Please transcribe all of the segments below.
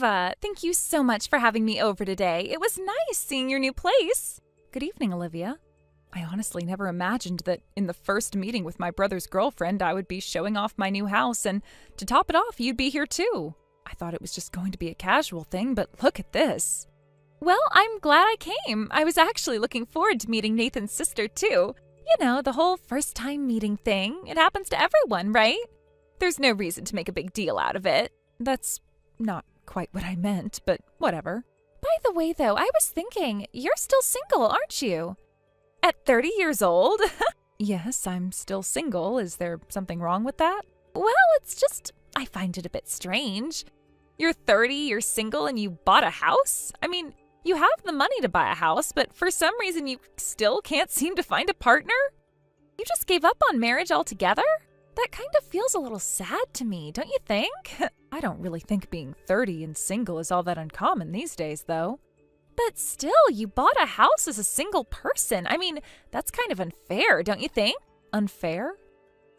Ava, thank you so much for having me over today. It was nice seeing your new place. Good evening, Olivia. I honestly never imagined that in the first meeting with my brother's girlfriend, I would be showing off my new house, and to top it off, you'd be here too. I thought it was just going to be a casual thing, but look at this. Well, I'm glad I came. I was actually looking forward to meeting Nathan's sister too. You know, the whole first-time meeting thing. It happens to everyone, right? There's no reason to make a big deal out of it. That's not quite what I meant, but whatever. By the way, though, I was thinking, you're still single, aren't you? At 30 years old? Yes, I'm still single. Is there something wrong with that? Well, it's just, I find it a bit strange. You're 30, you're single, and you bought a house? I mean, you have the money to buy a house, but for some reason you still can't seem to find a partner? You just gave up on marriage altogether? That kind of feels a little sad to me, don't you think? I don't really think being 30 and single is all that uncommon these days, though. But still, you bought a house as a single person. I mean, that's kind of unfair, don't you think? Unfair?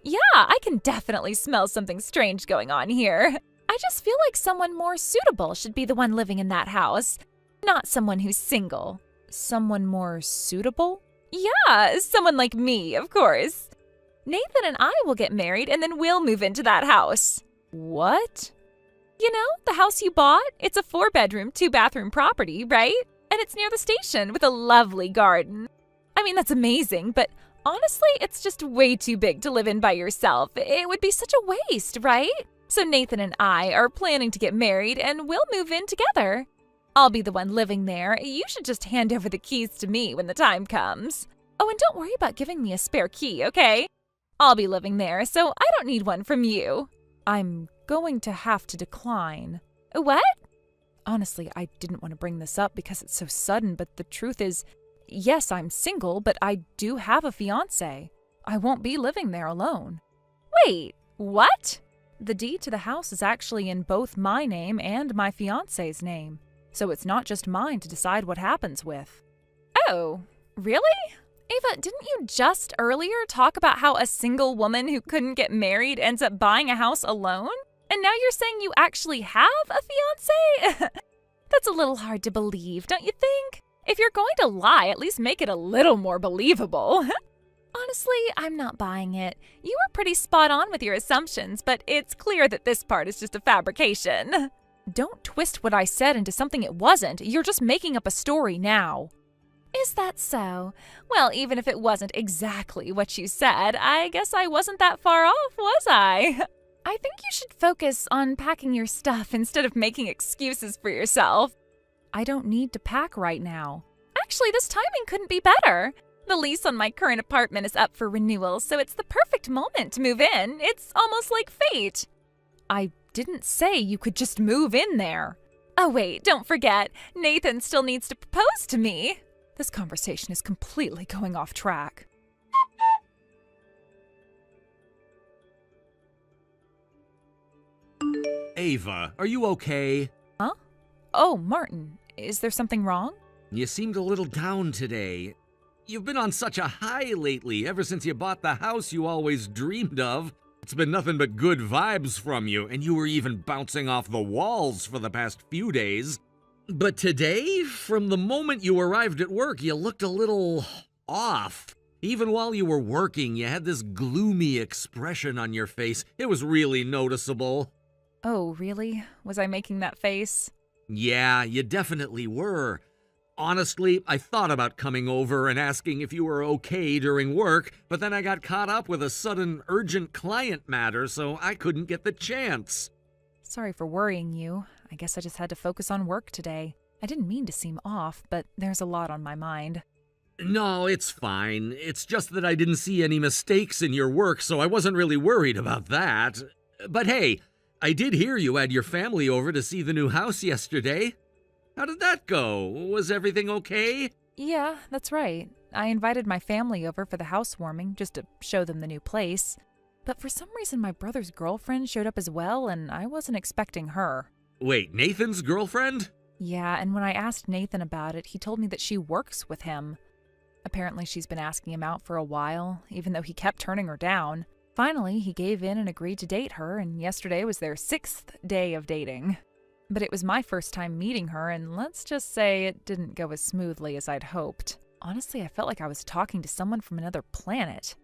Yeah, I can definitely smell something strange going on here. I just feel like someone more suitable should be the one living in that house, not someone who's single. Someone more suitable? Yeah, someone like me, of course. Nathan and I will get married and then we'll move into that house. What? You know, the house you bought? It's a 4-bedroom, 2-bathroom property, right? And it's near the station with a lovely garden. I mean, that's amazing, but honestly, it's just way too big to live in by yourself. It would be such a waste, right? So Nathan and I are planning to get married and we'll move in together. I'll be the one living there. You should just hand over the keys to me when the time comes. Oh, and don't worry about giving me a spare key, okay? I'll be living there, so I don't need one from you. I'm going to have to decline. What? Honestly, I didn't want to bring this up because it's so sudden, but the truth is, yes, I'm single, but I do have a fiancé. I won't be living there alone. Wait, what? The deed to the house is actually in both my name and my fiancé's name, so it's not just mine to decide what happens with. Oh, really? Ava, didn't you just earlier talk about how a single woman who couldn't get married ends up buying a house alone? And now you're saying you actually have a fiancé? That's a little hard to believe, don't you think? If you're going to lie, at least make it a little more believable. Honestly, I'm not buying it. You were pretty spot on with your assumptions, but it's clear that this part is just a fabrication. Don't twist what I said into something it wasn't. You're just making up a story now. Is that so? Well, even if it wasn't exactly what you said, I guess I wasn't that far off, was I? I think you should focus on packing your stuff instead of making excuses for yourself. I don't need to pack right now. Actually, this timing couldn't be better. The lease on my current apartment is up for renewal, so it's the perfect moment to move in. It's almost like fate. I didn't say you could just move in there. Oh wait, don't forget, Nathan still needs to propose to me. This conversation is completely going off track. Ava, are you okay? Huh? Oh, Martin, is there something wrong? You seemed a little down today. You've been on such a high lately, ever since you bought the house you always dreamed of. It's been nothing but good vibes from you, and you were even bouncing off the walls for the past few days. But today, from the moment you arrived at work, you looked a little off. Even while you were working, you had this gloomy expression on your face. It was really noticeable. Oh, really? Was I making that face? Yeah, you definitely were. Honestly, I thought about coming over and asking if you were okay during work, but then I got caught up with a sudden urgent client matter, so I couldn't get the chance. Sorry for worrying you. I guess I just had to focus on work today. I didn't mean to seem off, but there's a lot on my mind. No, it's fine. It's just that I didn't see any mistakes in your work, so I wasn't really worried about that. But hey, I did hear you had your family over to see the new house yesterday. How did that go? Was everything okay? Yeah, that's right. I invited my family over for the housewarming just to show them the new place. But for some reason my brother's girlfriend showed up as well, and I wasn't expecting her. Wait, Nathan's girlfriend? Yeah, and when I asked Nathan about it, he told me that she works with him. Apparently she's been asking him out for a while, even though he kept turning her down. Finally, he gave in and agreed to date her, and yesterday was their 6th day of dating. But it was my first time meeting her, and let's just say it didn't go as smoothly as I'd hoped. Honestly, I felt like I was talking to someone from another planet.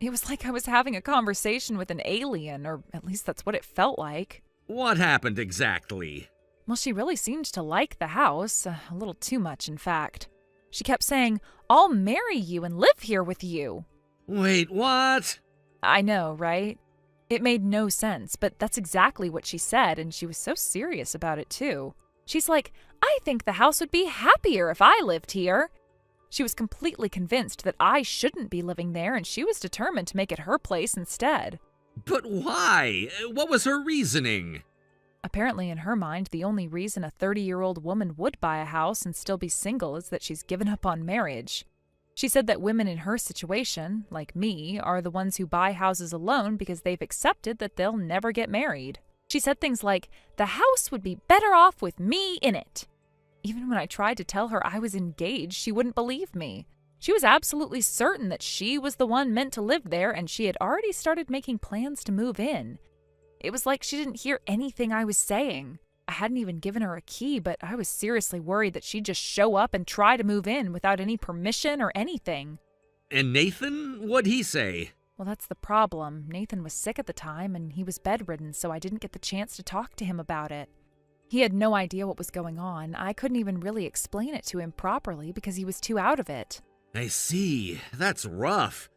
It was like I was having a conversation with an alien, or at least that's what it felt like. What happened exactly? Well, she really seemed to like the house, a little too much, in fact. She kept saying, "I'll marry you and live here with you." Wait, what? I know, right? It made no sense, but that's exactly what she said, and she was so serious about it, too. She's like, "I think the house would be happier if I lived here." She was completely convinced that I shouldn't be living there, and she was determined to make it her place instead. But why? What was her reasoning? Apparently, in her mind, the only reason a 30-year-old woman would buy a house and still be single is that she's given up on marriage. She said that women in her situation, like me, are the ones who buy houses alone because they've accepted that they'll never get married. She said things like, "The house would be better off with me in it." Even when I tried to tell her I was engaged, she wouldn't believe me. She was absolutely certain that she was the one meant to live there, and she had already started making plans to move in. It was like she didn't hear anything I was saying. I hadn't even given her a key, but I was seriously worried that she'd just show up and try to move in without any permission or anything. And Nathan? What'd he say? Well, that's the problem. Nathan was sick at the time, and he was bedridden, so I didn't get the chance to talk to him about it. He had no idea what was going on. I couldn't even really explain it to him properly because he was too out of it. I see. That's rough.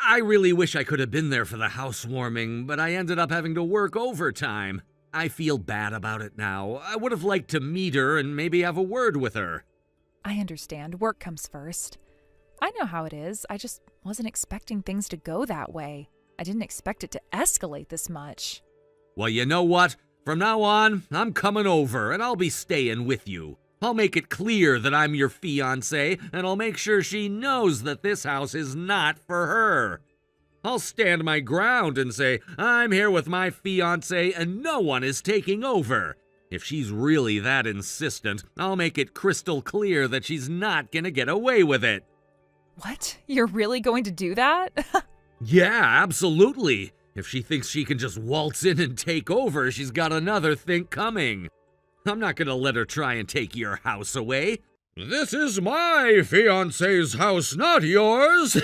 I really wish I could have been there for the housewarming, but I ended up having to work overtime. I feel bad about it now. I would have liked to meet her and maybe have a word with her. I understand. Work comes first. I know how it is. I just wasn't expecting things to go that way. I didn't expect it to escalate this much. Well, you know what? From now on, I'm coming over and I'll be staying with you. I'll make it clear that I'm your fiancé, and I'll make sure she knows that this house is not for her. I'll stand my ground and say, I'm here with my fiancé and no one is taking over. If she's really that insistent, I'll make it crystal clear that she's not gonna get away with it. What? You're really going to do that? Yeah, absolutely. If she thinks she can just waltz in and take over, she's got another think coming. I'm not gonna let her try and take your house away. This is my fiancé's house, not yours.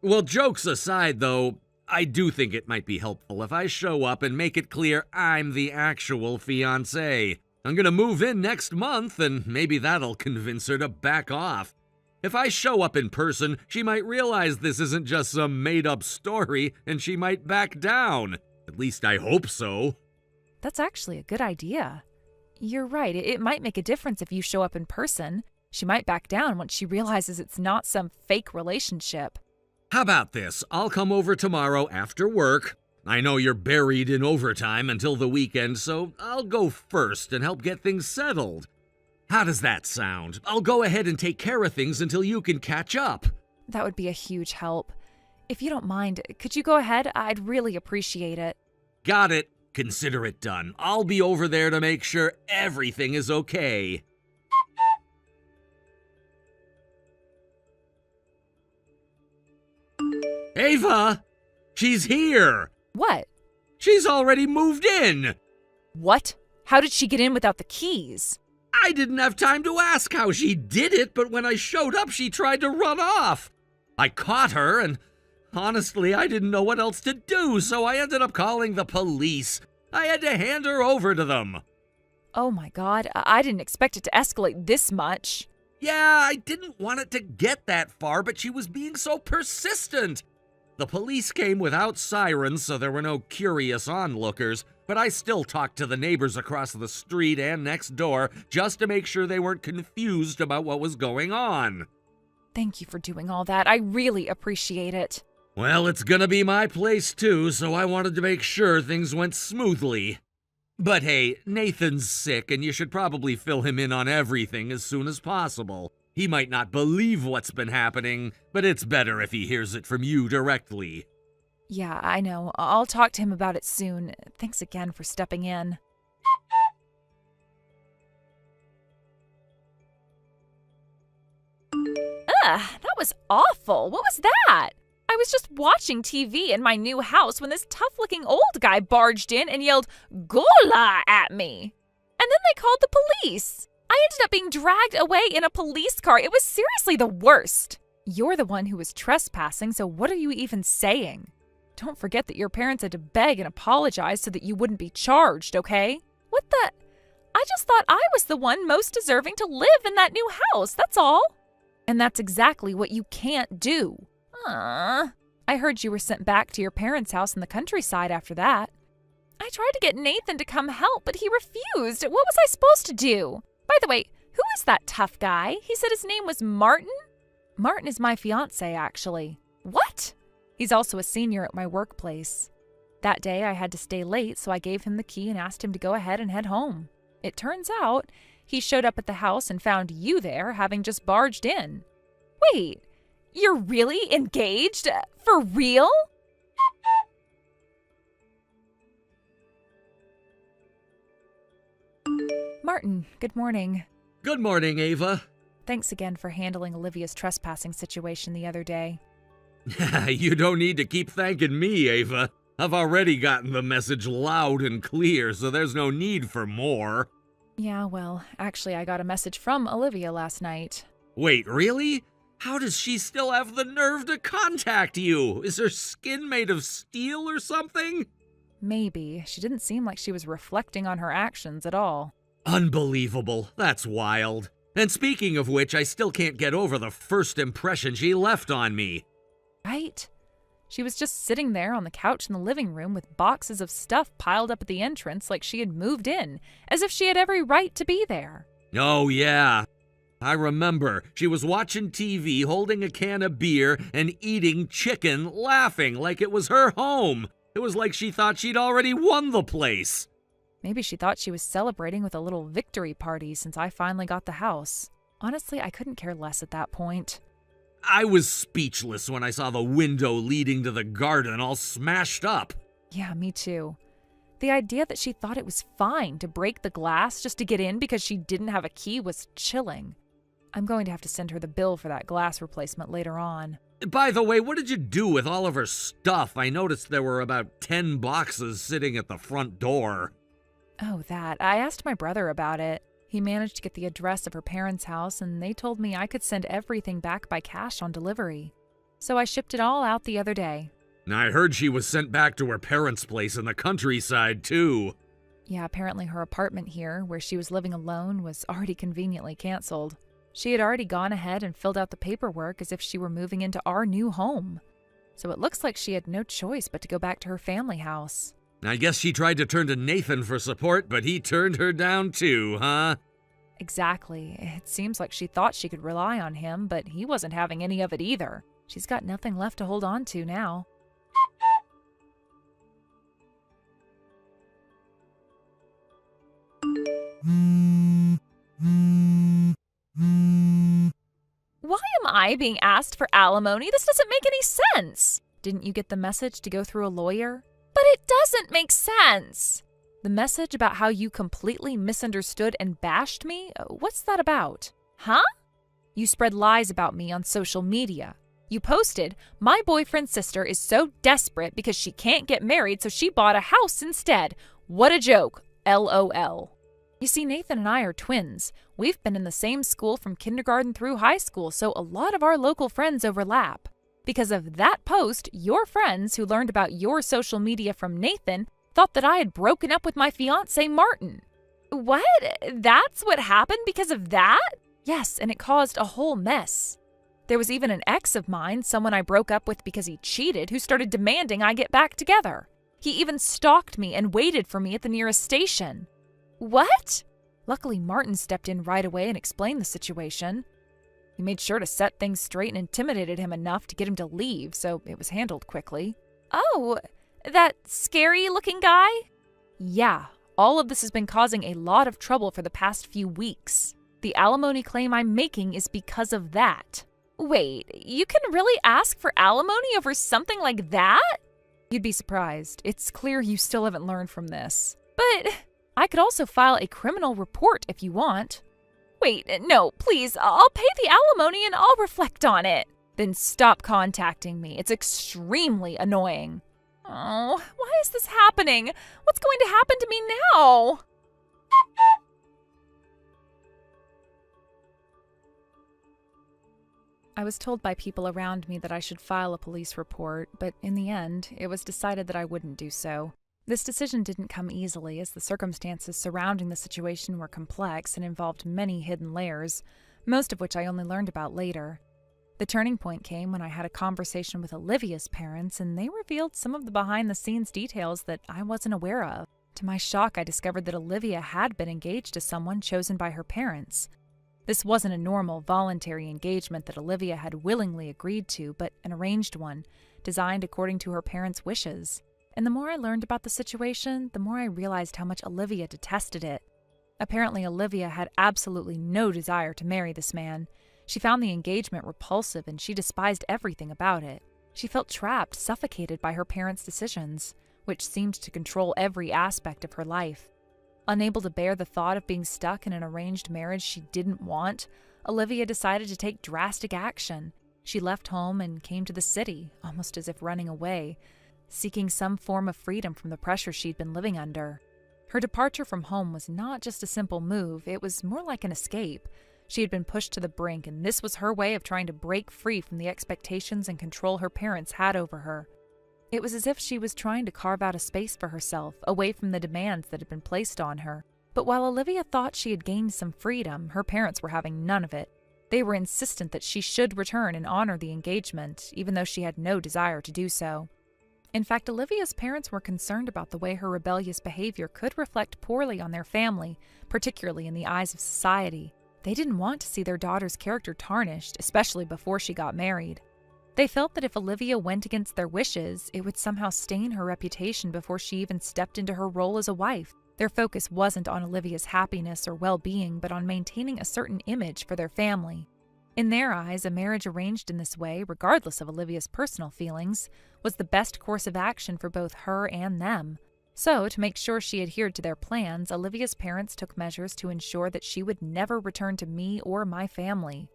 Well, jokes aside, though, I do think it might be helpful if I show up and make it clear I'm the actual fiancé. I'm gonna move in next month, and maybe that'll convince her to back off. If I show up in person, she might realize this isn't just some made-up story, and she might back down. At least I hope so. That's actually a good idea. You're right, it might make a difference if you show up in person. She might back down once she realizes it's not some fake relationship. How about this? I'll come over tomorrow after work. I know you're buried in overtime until the weekend, so I'll go first and help get things settled. How does that sound? I'll go ahead and take care of things until you can catch up. That would be a huge help. If you don't mind, could you go ahead? I'd really appreciate it. Got it. Consider it done. I'll be over there to make sure everything is okay. Ava! She's here! What? She's already moved in! What? How did she get in without the keys? I didn't have time to ask how she did it, but when I showed up, she tried to run off. I caught her, and honestly, I didn't know what else to do, so I ended up calling the police. I had to hand her over to them. Oh my God, I didn't expect it to escalate this much. Yeah, I didn't want it to get that far, but she was being so persistent. The police came without sirens, so there were no curious onlookers, but I still talked to the neighbors across the street and next door just to make sure they weren't confused about what was going on. Thank you for doing all that. I really appreciate it. Well, it's gonna be my place too, so I wanted to make sure things went smoothly. But hey, Nathan's sick, and you should probably fill him in on everything as soon as possible. He might not believe what's been happening, but it's better if he hears it from you directly. Yeah, I know. I'll talk to him about it soon. Thanks again for stepping in. That was awful. What was that? I was just watching TV in my new house when this tough-looking old guy barged in and yelled, "Gola!" at me. then they called the police. I ended up being dragged away in a police car. It was seriously the worst. You're the one who was trespassing, so what are you even saying? Don't forget that your parents had to beg and apologize so that you wouldn't be charged, okay? What the? I just thought I was the one most deserving to live in that new house, that's all. And that's exactly what you can't do. I heard you were sent back to your parents' house in the countryside after that. I tried to get Nathan to come help, but he refused. What was I supposed to do? By the way, who is that tough guy? He said his name was Martin? Martin is my fiancé, actually. What? He's also a senior at my workplace. That day I had to stay late, so I gave him the key and asked him to go ahead and head home. It turns out he showed up at the house and found you there, having just barged in. Wait, you're really engaged? For real? Martin, good morning. Good morning, Ava. Thanks again for handling Olivia's trespassing situation the other day. You don't need to keep thanking me, Ava. I've already gotten the message loud and clear, so there's no need for more. Yeah, well, actually I got a message from Olivia last night. Wait, really? How does she still have the nerve to contact you? Is her skin made of steel or something? Maybe. She didn't seem like she was reflecting on her actions at all. Unbelievable. That's wild. And speaking of which, I still can't get over the first impression she left on me. Right? She was just sitting there on the couch in the living room with boxes of stuff piled up at the entrance like she had moved in, as if she had every right to be there. Oh, yeah. I remember. She was watching TV, holding a can of beer, and eating chicken, laughing like it was her home. It was like she thought she'd already won the place. Maybe she thought she was celebrating with a little victory party since I finally got the house. Honestly, I couldn't care less at that point. I was speechless when I saw the window leading to the garden all smashed up. Yeah, me too. The idea that she thought it was fine to break the glass just to get in because she didn't have a key was chilling. I'm going to have to send her the bill for that glass replacement later on. By the way, what did you do with all of her stuff? I noticed there were about 10 boxes sitting at the front door. Oh, that. I asked my brother about it. He managed to get the address of her parents' house, and they told me I could send everything back by cash on delivery. So I shipped it all out the other day. I heard she was sent back to her parents' place in the countryside, too. Yeah, apparently her apartment here, where she was living alone, was already conveniently canceled. She had already gone ahead and filled out the paperwork as if she were moving into our new home. So it looks like she had no choice but to go back to her family house. I guess she tried to turn to Nathan for support, but he turned her down too, huh? Exactly. It seems like she thought she could rely on him, but he wasn't having any of it either. She's got nothing left to hold on to now. Why am I being asked for alimony? This doesn't make any sense. Didn't you get the message to go through a lawyer? But it doesn't make sense. The message about how you completely misunderstood and bashed me? What's that about? Huh? You spread lies about me on social media. You posted, "My boyfriend's sister is so desperate because she can't get married, so she bought a house instead. What a joke. LOL." You see, Nathan and I are twins. We've been in the same school from kindergarten through high school, so a lot of our local friends overlap. Because of that post, your friends who learned about your social media from Nathan thought that I had broken up with my fiancé, Martin. What? That's what happened because of that? Yes, and it caused a whole mess. There was even an ex of mine, someone I broke up with because he cheated, who started demanding I get back together. He even stalked me and waited for me at the nearest station. What? Luckily, Martin stepped in right away and explained the situation. He made sure to set things straight and intimidated him enough to get him to leave, so it was handled quickly. Oh, that scary-looking guy? Yeah, all of this has been causing a lot of trouble for the past few weeks. The alimony claim I'm making is because of that. Wait, you can really ask for alimony over something like that? You'd be surprised. It's clear you still haven't learned from this. But I could also file a criminal report if you want. Wait, no, please, I'll pay the alimony and I'll reflect on it. Then stop contacting me. It's extremely annoying. Oh, why is this happening? What's going to happen to me now? I was told by people around me that I should file a police report, but in the end, it was decided that I wouldn't do so. This decision didn't come easily, as the circumstances surrounding the situation were complex and involved many hidden layers, most of which I only learned about later. The turning point came when I had a conversation with Olivia's parents, and they revealed some of the behind-the-scenes details that I wasn't aware of. To my shock, I discovered that Olivia had been engaged to someone chosen by her parents. This wasn't a normal, voluntary engagement that Olivia had willingly agreed to, but an arranged one, designed according to her parents' wishes. And the more I learned about the situation, the more I realized how much Olivia detested it. Apparently, Olivia had absolutely no desire to marry this man. She found the engagement repulsive, and she despised everything about it. She felt trapped, suffocated by her parents' decisions, which seemed to control every aspect of her life. Unable to bear the thought of being stuck in an arranged marriage she didn't want, Olivia decided to take drastic action. She left home and came to the city, almost as if running away, seeking some form of freedom from the pressure she'd been living under. Her departure from home was not just a simple move, it was more like an escape. She had been pushed to the brink, and this was her way of trying to break free from the expectations and control her parents had over her. It was as if she was trying to carve out a space for herself, away from the demands that had been placed on her. But while Olivia thought she had gained some freedom, her parents were having none of it. They were insistent that she should return and honor the engagement, even though she had no desire to do so. In fact, Olivia's parents were concerned about the way her rebellious behavior could reflect poorly on their family, particularly in the eyes of society. They didn't want to see their daughter's character tarnished, especially before she got married. They felt that if Olivia went against their wishes, it would somehow stain her reputation before she even stepped into her role as a wife. Their focus wasn't on Olivia's happiness or well-being, but on maintaining a certain image for their family. In their eyes, a marriage arranged in this way, regardless of Olivia's personal feelings, was the best course of action for both her and them. So, to make sure she adhered to their plans, Olivia's parents took measures to ensure that she would never return to me or my family.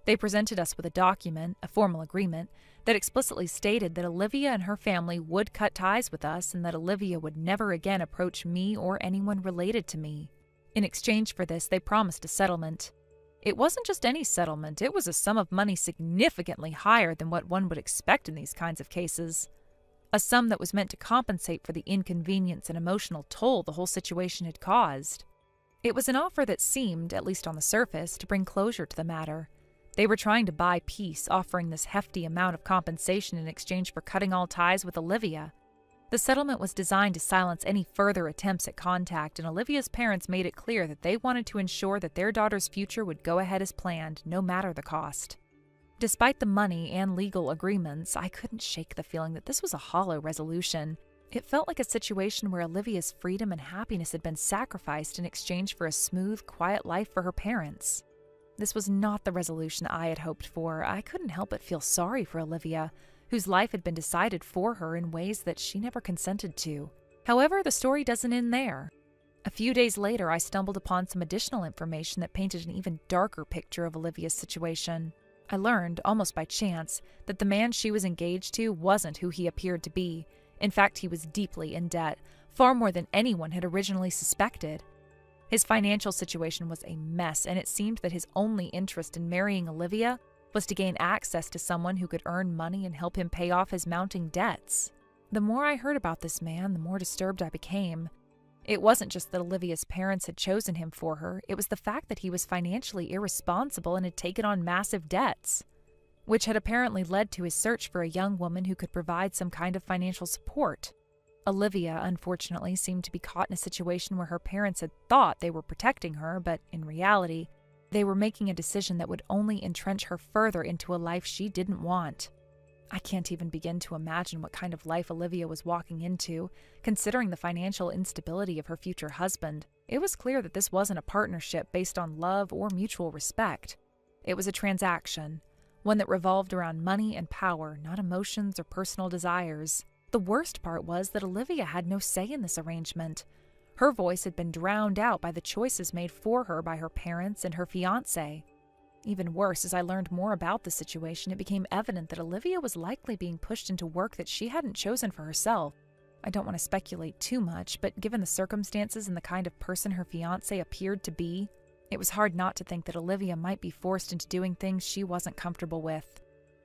They presented us with a document, a formal agreement, that explicitly stated that Olivia and her family would cut ties with us and that Olivia would never again approach me or anyone related to me. In exchange for this, they promised a settlement. It wasn't just any settlement, it was a sum of money significantly higher than what one would expect in these kinds of cases. A sum that was meant to compensate for the inconvenience and emotional toll the whole situation had caused. It was an offer that seemed, at least on the surface, to bring closure to the matter. They were trying to buy peace, offering this hefty amount of compensation in exchange for cutting all ties with Olivia. The settlement was designed to silence any further attempts at contact, and Olivia's parents made it clear that they wanted to ensure that their daughter's future would go ahead as planned, no matter the cost. Despite the money and legal agreements, I couldn't shake the feeling that this was a hollow resolution. It felt like a situation where Olivia's freedom and happiness had been sacrificed in exchange for a smooth, quiet life for her parents. This was not the resolution I had hoped for. I couldn't help but feel sorry for Olivia, whose life had been decided for her in ways that she never consented to. However, the story doesn't end there. A few days later, I stumbled upon some additional information that painted an even darker picture of Olivia's situation. I learned, almost by chance, that the man she was engaged to wasn't who he appeared to be. In fact, he was deeply in debt, far more than anyone had originally suspected. His financial situation was a mess, and it seemed that his only interest in marrying Olivia was to gain access to someone who could earn money and help him pay off his mounting debts. The more I heard about this man, the more disturbed I became. It wasn't just that Olivia's parents had chosen him for her, it was the fact that he was financially irresponsible and had taken on massive debts, which had apparently led to his search for a young woman who could provide some kind of financial support. Olivia, unfortunately, seemed to be caught in a situation where her parents had thought they were protecting her, but in reality, they were making a decision that would only entrench her further into a life she didn't want. I can't even begin to imagine what kind of life Olivia was walking into, considering the financial instability of her future husband. It was clear that this wasn't a partnership based on love or mutual respect. It was a transaction, one that revolved around money and power, not emotions or personal desires. The worst part was that Olivia had no say in this arrangement. Her voice had been drowned out by the choices made for her by her parents and her fiancé. Even worse, as I learned more about the situation, it became evident that Olivia was likely being pushed into work that she hadn't chosen for herself. I don't want to speculate too much, but given the circumstances and the kind of person her fiancé appeared to be, It was hard not to think that Olivia might be forced into doing things she wasn't comfortable with.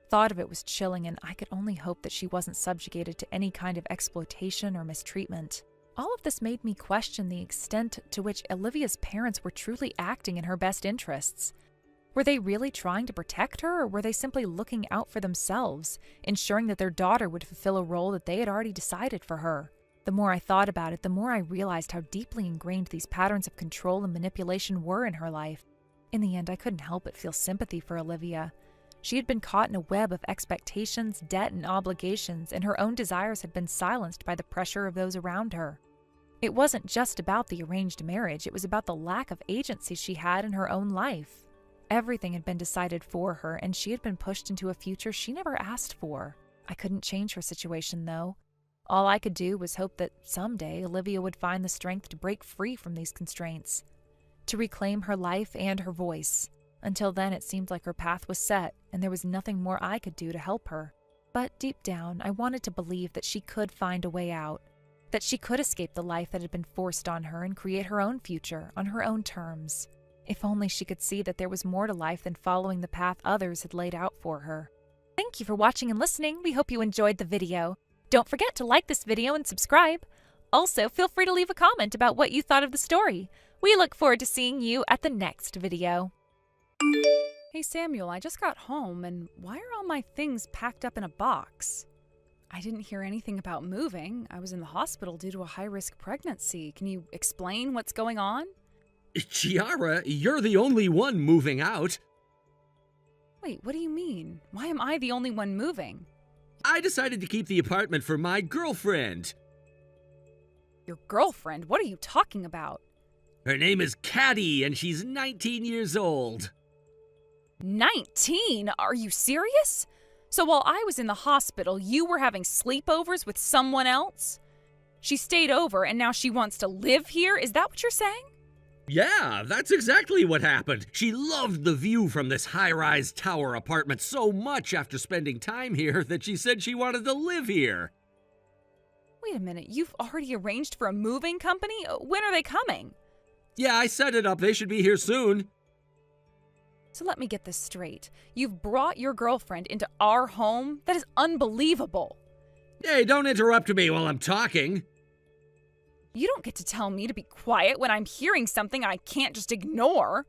Thought of it was chilling, and I could only hope that she wasn't subjugated to any kind of exploitation or mistreatment. All of this made me question the extent to which Olivia's parents were truly acting in her best interests. Were they really trying to protect her, or were they simply looking out for themselves, ensuring that their daughter would fulfill a role that they had already decided for her? The more I thought about it, the more I realized how deeply ingrained these patterns of control and manipulation were in her life. In the end, I couldn't help but feel sympathy for Olivia. She had been caught in a web of expectations, debt, and obligations, and her own desires had been silenced by the pressure of those around her. It wasn't just about the arranged marriage, it was about the lack of agency she had in her own life. Everything had been decided for her, and she had been pushed into a future she never asked for. I couldn't change her situation, though. All I could do was hope that someday Olivia would find the strength to break free from these constraints, to reclaim her life and her voice. Until then, it seemed like her path was set, and there was nothing more I could do to help her. But deep down, I wanted to believe that she could find a way out, that she could escape the life that had been forced on her and create her own future on her own terms. If only she could see that there was more to life than following the path others had laid out for her. Thank you for watching and listening. We hope you enjoyed the video. Don't forget to like this video and subscribe. Also, feel free to leave a comment about what you thought of the story. We look forward to seeing you at the next video. Hey Samuel, I just got home, and why are all my things packed up in a box? I didn't hear anything about moving. I was in the hospital due to a high-risk pregnancy. Can you explain what's going on? Chiara, you're the only one moving out. Wait, what do you mean? Why am I the only one moving? I decided to keep the apartment for my girlfriend. Your girlfriend? What are you talking about? Her name is Caddy, and she's 19 years old. 19? Are you serious? So while I was in the hospital, you were having sleepovers with someone else? She stayed over and now she wants to live here? Is that what you're saying? Yeah, that's exactly what happened. She loved the view from this high-rise tower apartment so much after spending time here that she said she wanted to live here. Wait a minute, you've already arranged for a moving company? When are they coming? Yeah, I set it up. They should be here soon. So let me get this straight. You've brought your girlfriend into our home? That is unbelievable. Hey, don't interrupt me while I'm talking. You don't get to tell me to be quiet when I'm hearing something I can't just ignore.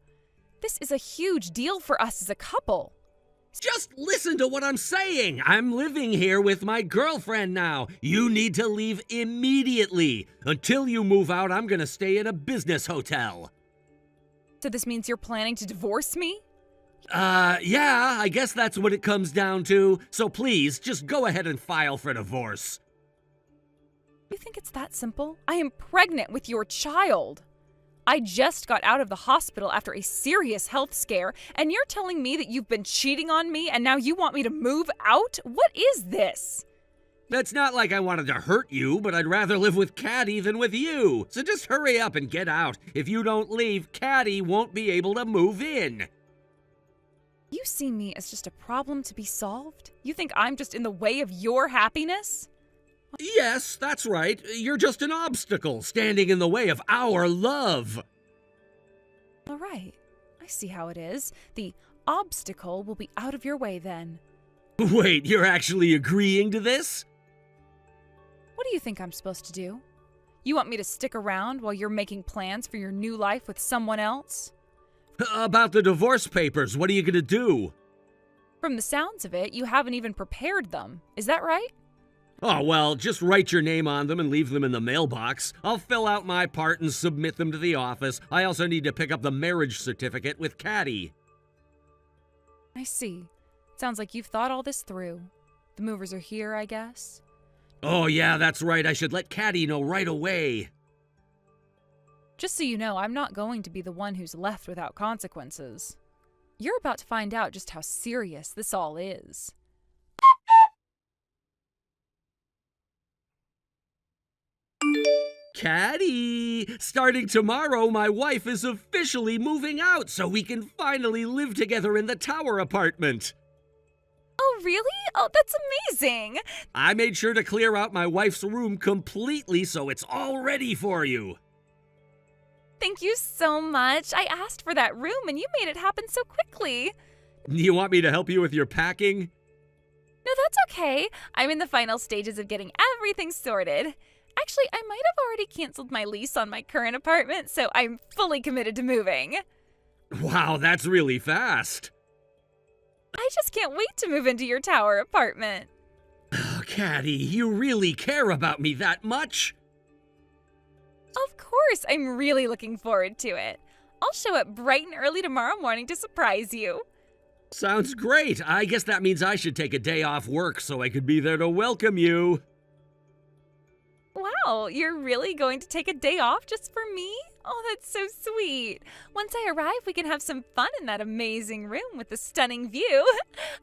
This is a huge deal for us as a couple. Just listen to what I'm saying. I'm living here with my girlfriend now. You need to leave immediately. Until you move out, I'm gonna stay in a business hotel. So this means you're planning to divorce me? Yeah, I guess that's what it comes down to. So please, just go ahead and file for divorce. You think it's that simple? I am pregnant with your child. I just got out of the hospital after a serious health scare, and you're telling me that you've been cheating on me and now you want me to move out? What is this? It's not like I wanted to hurt you, but I'd rather live with Caddy than with you. So just hurry up and get out. If you don't leave, Caddy won't be able to move in. You see me as just a problem to be solved? You think I'm just in the way of your happiness? Yes, that's right. You're just an obstacle standing in the way of our love. All right. I see how it is. The obstacle will be out of your way then. Wait, you're actually agreeing to this? What do you think I'm supposed to do? You want me to stick around while you're making plans for your new life with someone else? About the divorce papers, what are you gonna do? From the sounds of it, you haven't even prepared them. Is that right? Oh, well, just write your name on them and leave them in the mailbox. I'll fill out my part and submit them to the office. I also need to pick up the marriage certificate with Caddy. I see. Sounds like you've thought all this through. The movers are here, I guess? Oh, yeah, that's right. I should let Caddy know right away. Just so you know, I'm not going to be the one who's left without consequences. You're about to find out just how serious this all is. Caddy! Starting tomorrow, my wife is officially moving out so we can finally live together in the tower apartment. Oh, really? Oh, that's amazing! I made sure to clear out my wife's room completely so it's all ready for you. Thank you so much. I asked for that room and you made it happen so quickly. Do you want me to help you with your packing? No, that's okay. I'm in the final stages of getting everything sorted. Actually, I might have already canceled my lease on my current apartment, so I'm fully committed to moving. Wow, that's really fast. I just can't wait to move into your tower apartment. Oh, Caddy, you really care about me that much? Of course, I'm really looking forward to it. I'll show up bright and early tomorrow morning to surprise you. Sounds great. I guess that means I should take a day off work so I could be there to welcome you. Wow, you're really going to take a day off just for me? Oh, that's so sweet. Once I arrive, we can have some fun in that amazing room with the stunning view.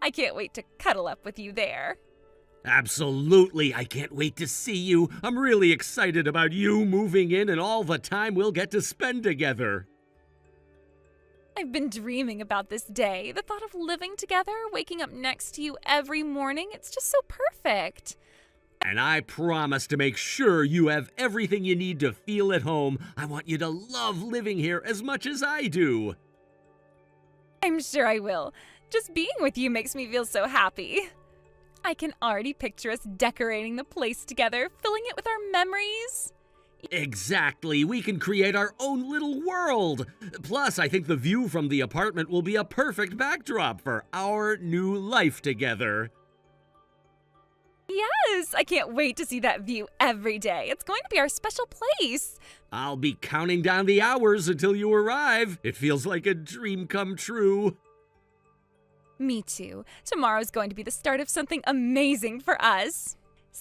I can't wait to cuddle up with you there. Absolutely. I can't wait to see you. I'm really excited about you moving in and all the time we'll get to spend together. I've been dreaming about this day. The thought of living together, waking up next to you every morning, it's just so perfect. And I promise to make sure you have everything you need to feel at home. I want you to love living here as much as I do. I'm sure I will. Just being with you makes me feel so happy. I can already picture us decorating the place together, filling it with our memories. Exactly. We can create our own little world. Plus, I think the view from the apartment will be a perfect backdrop for our new life together. Yes, I can't wait to see that view every day. It's going to be our special place. I'll be counting down the hours until you arrive. It feels like a dream come true. Me too. Tomorrow's going to be the start of something amazing for us.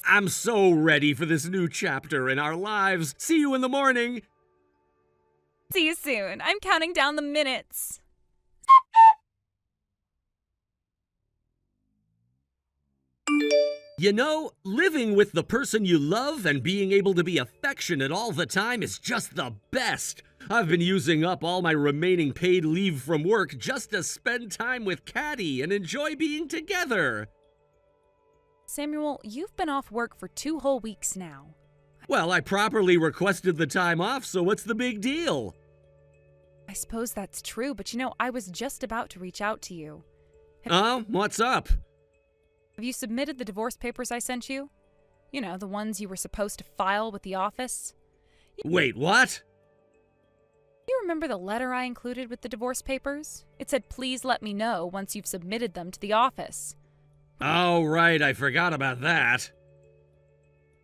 I'm so ready for this new chapter in our lives. See you in the morning. See you soon. I'm counting down the minutes. You know, living with the person you love and being able to be affectionate all the time is just the best. I've been using up all my remaining paid leave from work just to spend time with Caddy and enjoy being together. Samuel, you've been off work for 2 whole weeks now. Well, I properly requested the time off, so what's the big deal? I suppose that's true, but I was just about to reach out to you. Oh, what's up? Have you submitted the divorce papers I sent you? You know, the ones you were supposed to file with the office? Wait, what? You remember the letter I included with the divorce papers? It said, please let me know once you've submitted them to the office. Oh, right, I forgot about that.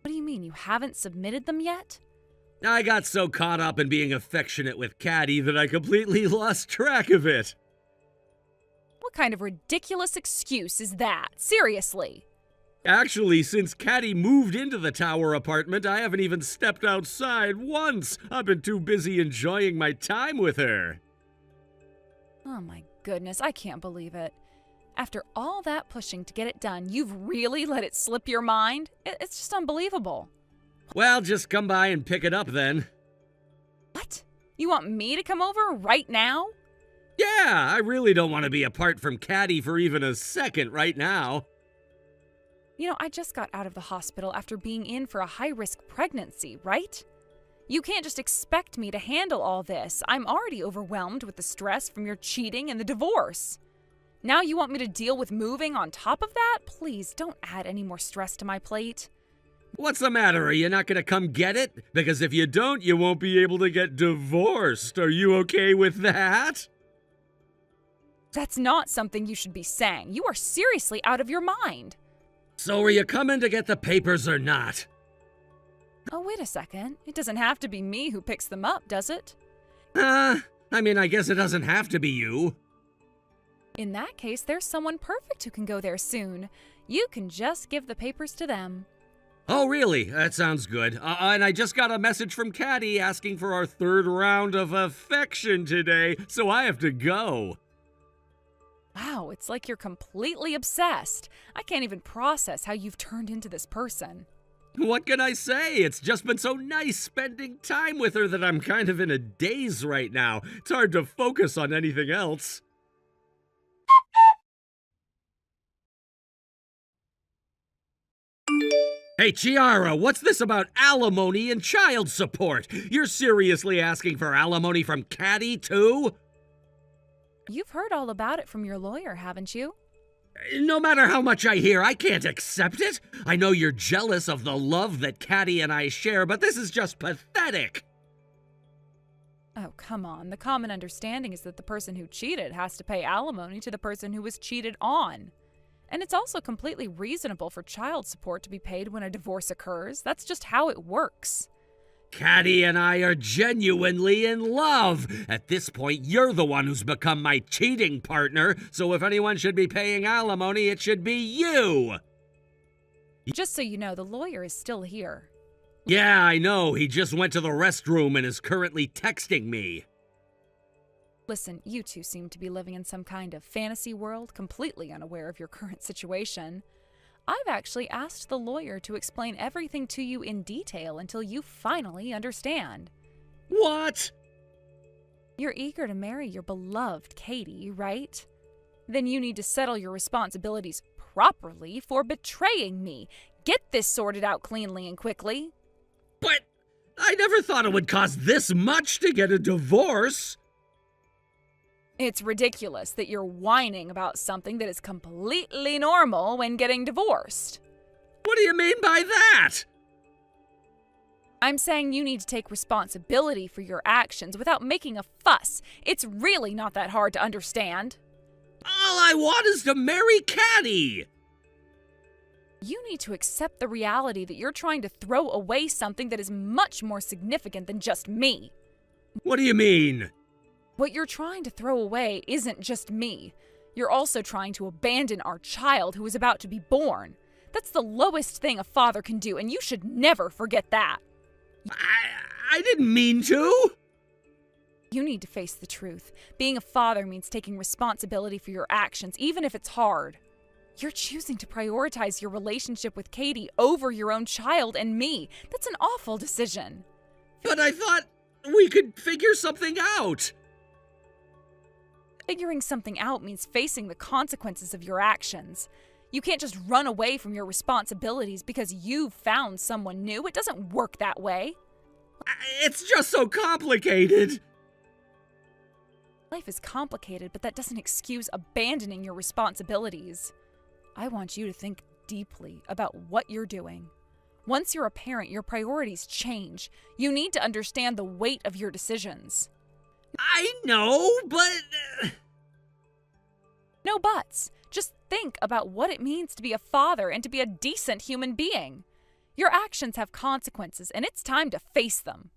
What do you mean, you haven't submitted them yet? I got so caught up in being affectionate with Caddy that I completely lost track of it. What kind of ridiculous excuse is that? Seriously. Actually, since Caddy moved into the tower apartment, I haven't even stepped outside once. I've been too busy enjoying my time with her. Oh my goodness, I can't believe it. After all that pushing to get it done, you've really let it slip your mind? It's just unbelievable. Well, just come by and pick it up then. What? You want me to come over right now? Yeah, I really don't want to be apart from Caddy for even a second right now. I just got out of the hospital after being in for a high-risk pregnancy, right? You can't just expect me to handle all this. I'm already overwhelmed with the stress from your cheating and the divorce. Now you want me to deal with moving on top of that? Please, don't add any more stress to my plate. What's the matter? Are you not going to come get it? Because if you don't, you won't be able to get divorced. Are you okay with that? That's not something you should be saying. You are seriously out of your mind. So are you coming to get the papers or not? Oh, wait a second. It doesn't have to be me who picks them up, does it? I guess it doesn't have to be you. In that case, there's someone perfect who can go there soon. You can just give the papers to them. Oh, really? That sounds good. And I just got a message from Caddy asking for our 3rd round of affection today, so I have to go. Wow, it's like you're completely obsessed. I can't even process how you've turned into this person. What can I say? It's just been so nice spending time with her that I'm kind of in a daze right now. It's hard to focus on anything else. Hey, Chiara, what's this about alimony and child support? You're seriously asking for alimony from Caddy, too? You've heard all about it from your lawyer, haven't you? No matter how much I hear, I can't accept it. I know you're jealous of the love that Caddy and I share, but this is just pathetic. Oh, come on. The common understanding is that the person who cheated has to pay alimony to the person who was cheated on. And it's also completely reasonable for child support to be paid when a divorce occurs. That's just how it works. Caddy and I are genuinely in love. At this point, you're the one who's become my cheating partner, so if anyone should be paying alimony, it should be you. Just so you know, the lawyer is still here. Yeah, I know. He just went to the restroom and is currently texting me. Listen, you two seem to be living in some kind of fantasy world, completely unaware of your current situation. I've actually asked the lawyer to explain everything to you in detail until you finally understand. What? You're eager to marry your beloved Katie, right? Then you need to settle your responsibilities properly for betraying me. Get this sorted out cleanly and quickly. But I never thought it would cost this much to get a divorce. It's ridiculous that you're whining about something that is completely normal when getting divorced. What do you mean by that? I'm saying you need to take responsibility for your actions without making a fuss. It's really not that hard to understand. All I want is to marry Caddy. You need to accept the reality that you're trying to throw away something that is much more significant than just me. What do you mean? What you're trying to throw away isn't just me. You're also trying to abandon our child who is about to be born. That's the lowest thing a father can do, and you should never forget that. I didn't mean to. You need to face the truth. Being a father means taking responsibility for your actions, even if it's hard. You're choosing to prioritize your relationship with Katie over your own child and me. That's an awful decision. But I thought we could figure something out. Figuring something out means facing the consequences of your actions. You can't just run away from your responsibilities because you've found someone new. It doesn't work that way. It's just so complicated. Life is complicated, but that doesn't excuse abandoning your responsibilities. I want you to think deeply about what you're doing. Once you're a parent, your priorities change. You need to understand the weight of your decisions. I know, but... No buts. Just think about what it means to be a father and to be a decent human being. Your actions have consequences, and it's time to face them.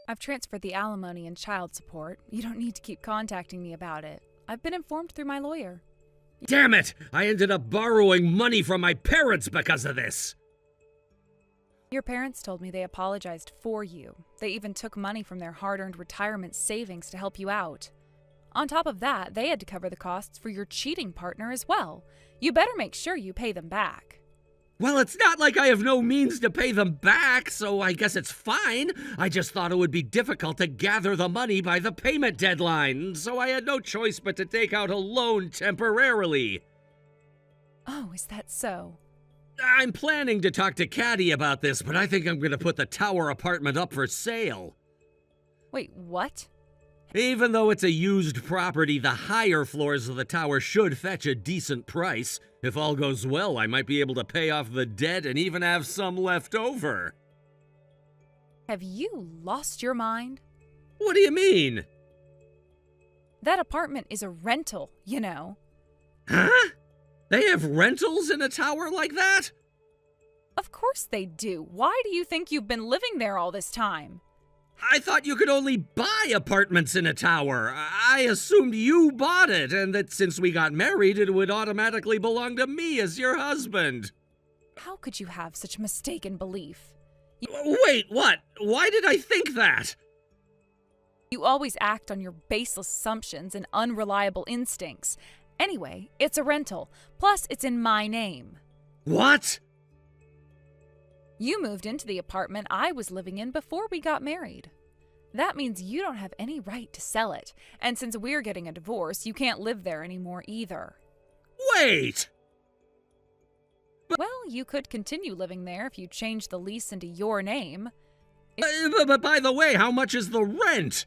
I've transferred the alimony and child support. You don't need to keep contacting me about it. I've been informed through my lawyer. Damn it! I ended up borrowing money from my parents because of this. Your parents told me they apologized for you. They even took money from their hard-earned retirement savings to help you out. On top of that, they had to cover the costs for your cheating partner as well. You better make sure you pay them back. Well, it's not like I have no means to pay them back, so I guess it's fine. I just thought it would be difficult to gather the money by the payment deadline, so I had no choice but to take out a loan temporarily. Oh, is that so? I'm planning to talk to Caddy about this, but I think I'm going to put the tower apartment up for sale. Wait, what? Even though it's a used property, the higher floors of the tower should fetch a decent price. If all goes well, I might be able to pay off the debt and even have some left over. Have you lost your mind? What do you mean? That apartment is a rental, you know. Huh? They have rentals in a tower like that? Of course they do. Why do you think you've been living there all this time? I thought you could only buy apartments in a tower. I assumed you bought it, and that since we got married, it would automatically belong to me as your husband. How could you have such mistaken belief? Wait, what? Why did I think that? You always act on your baseless assumptions and unreliable instincts. Anyway, it's a rental. Plus, it's in my name. What? You moved into the apartment I was living in before we got married. That means you don't have any right to sell it, and since we're getting a divorce, you can't live there anymore either. Wait! Well, you could continue living there if you change the lease into your name. But by the way, how much is the rent?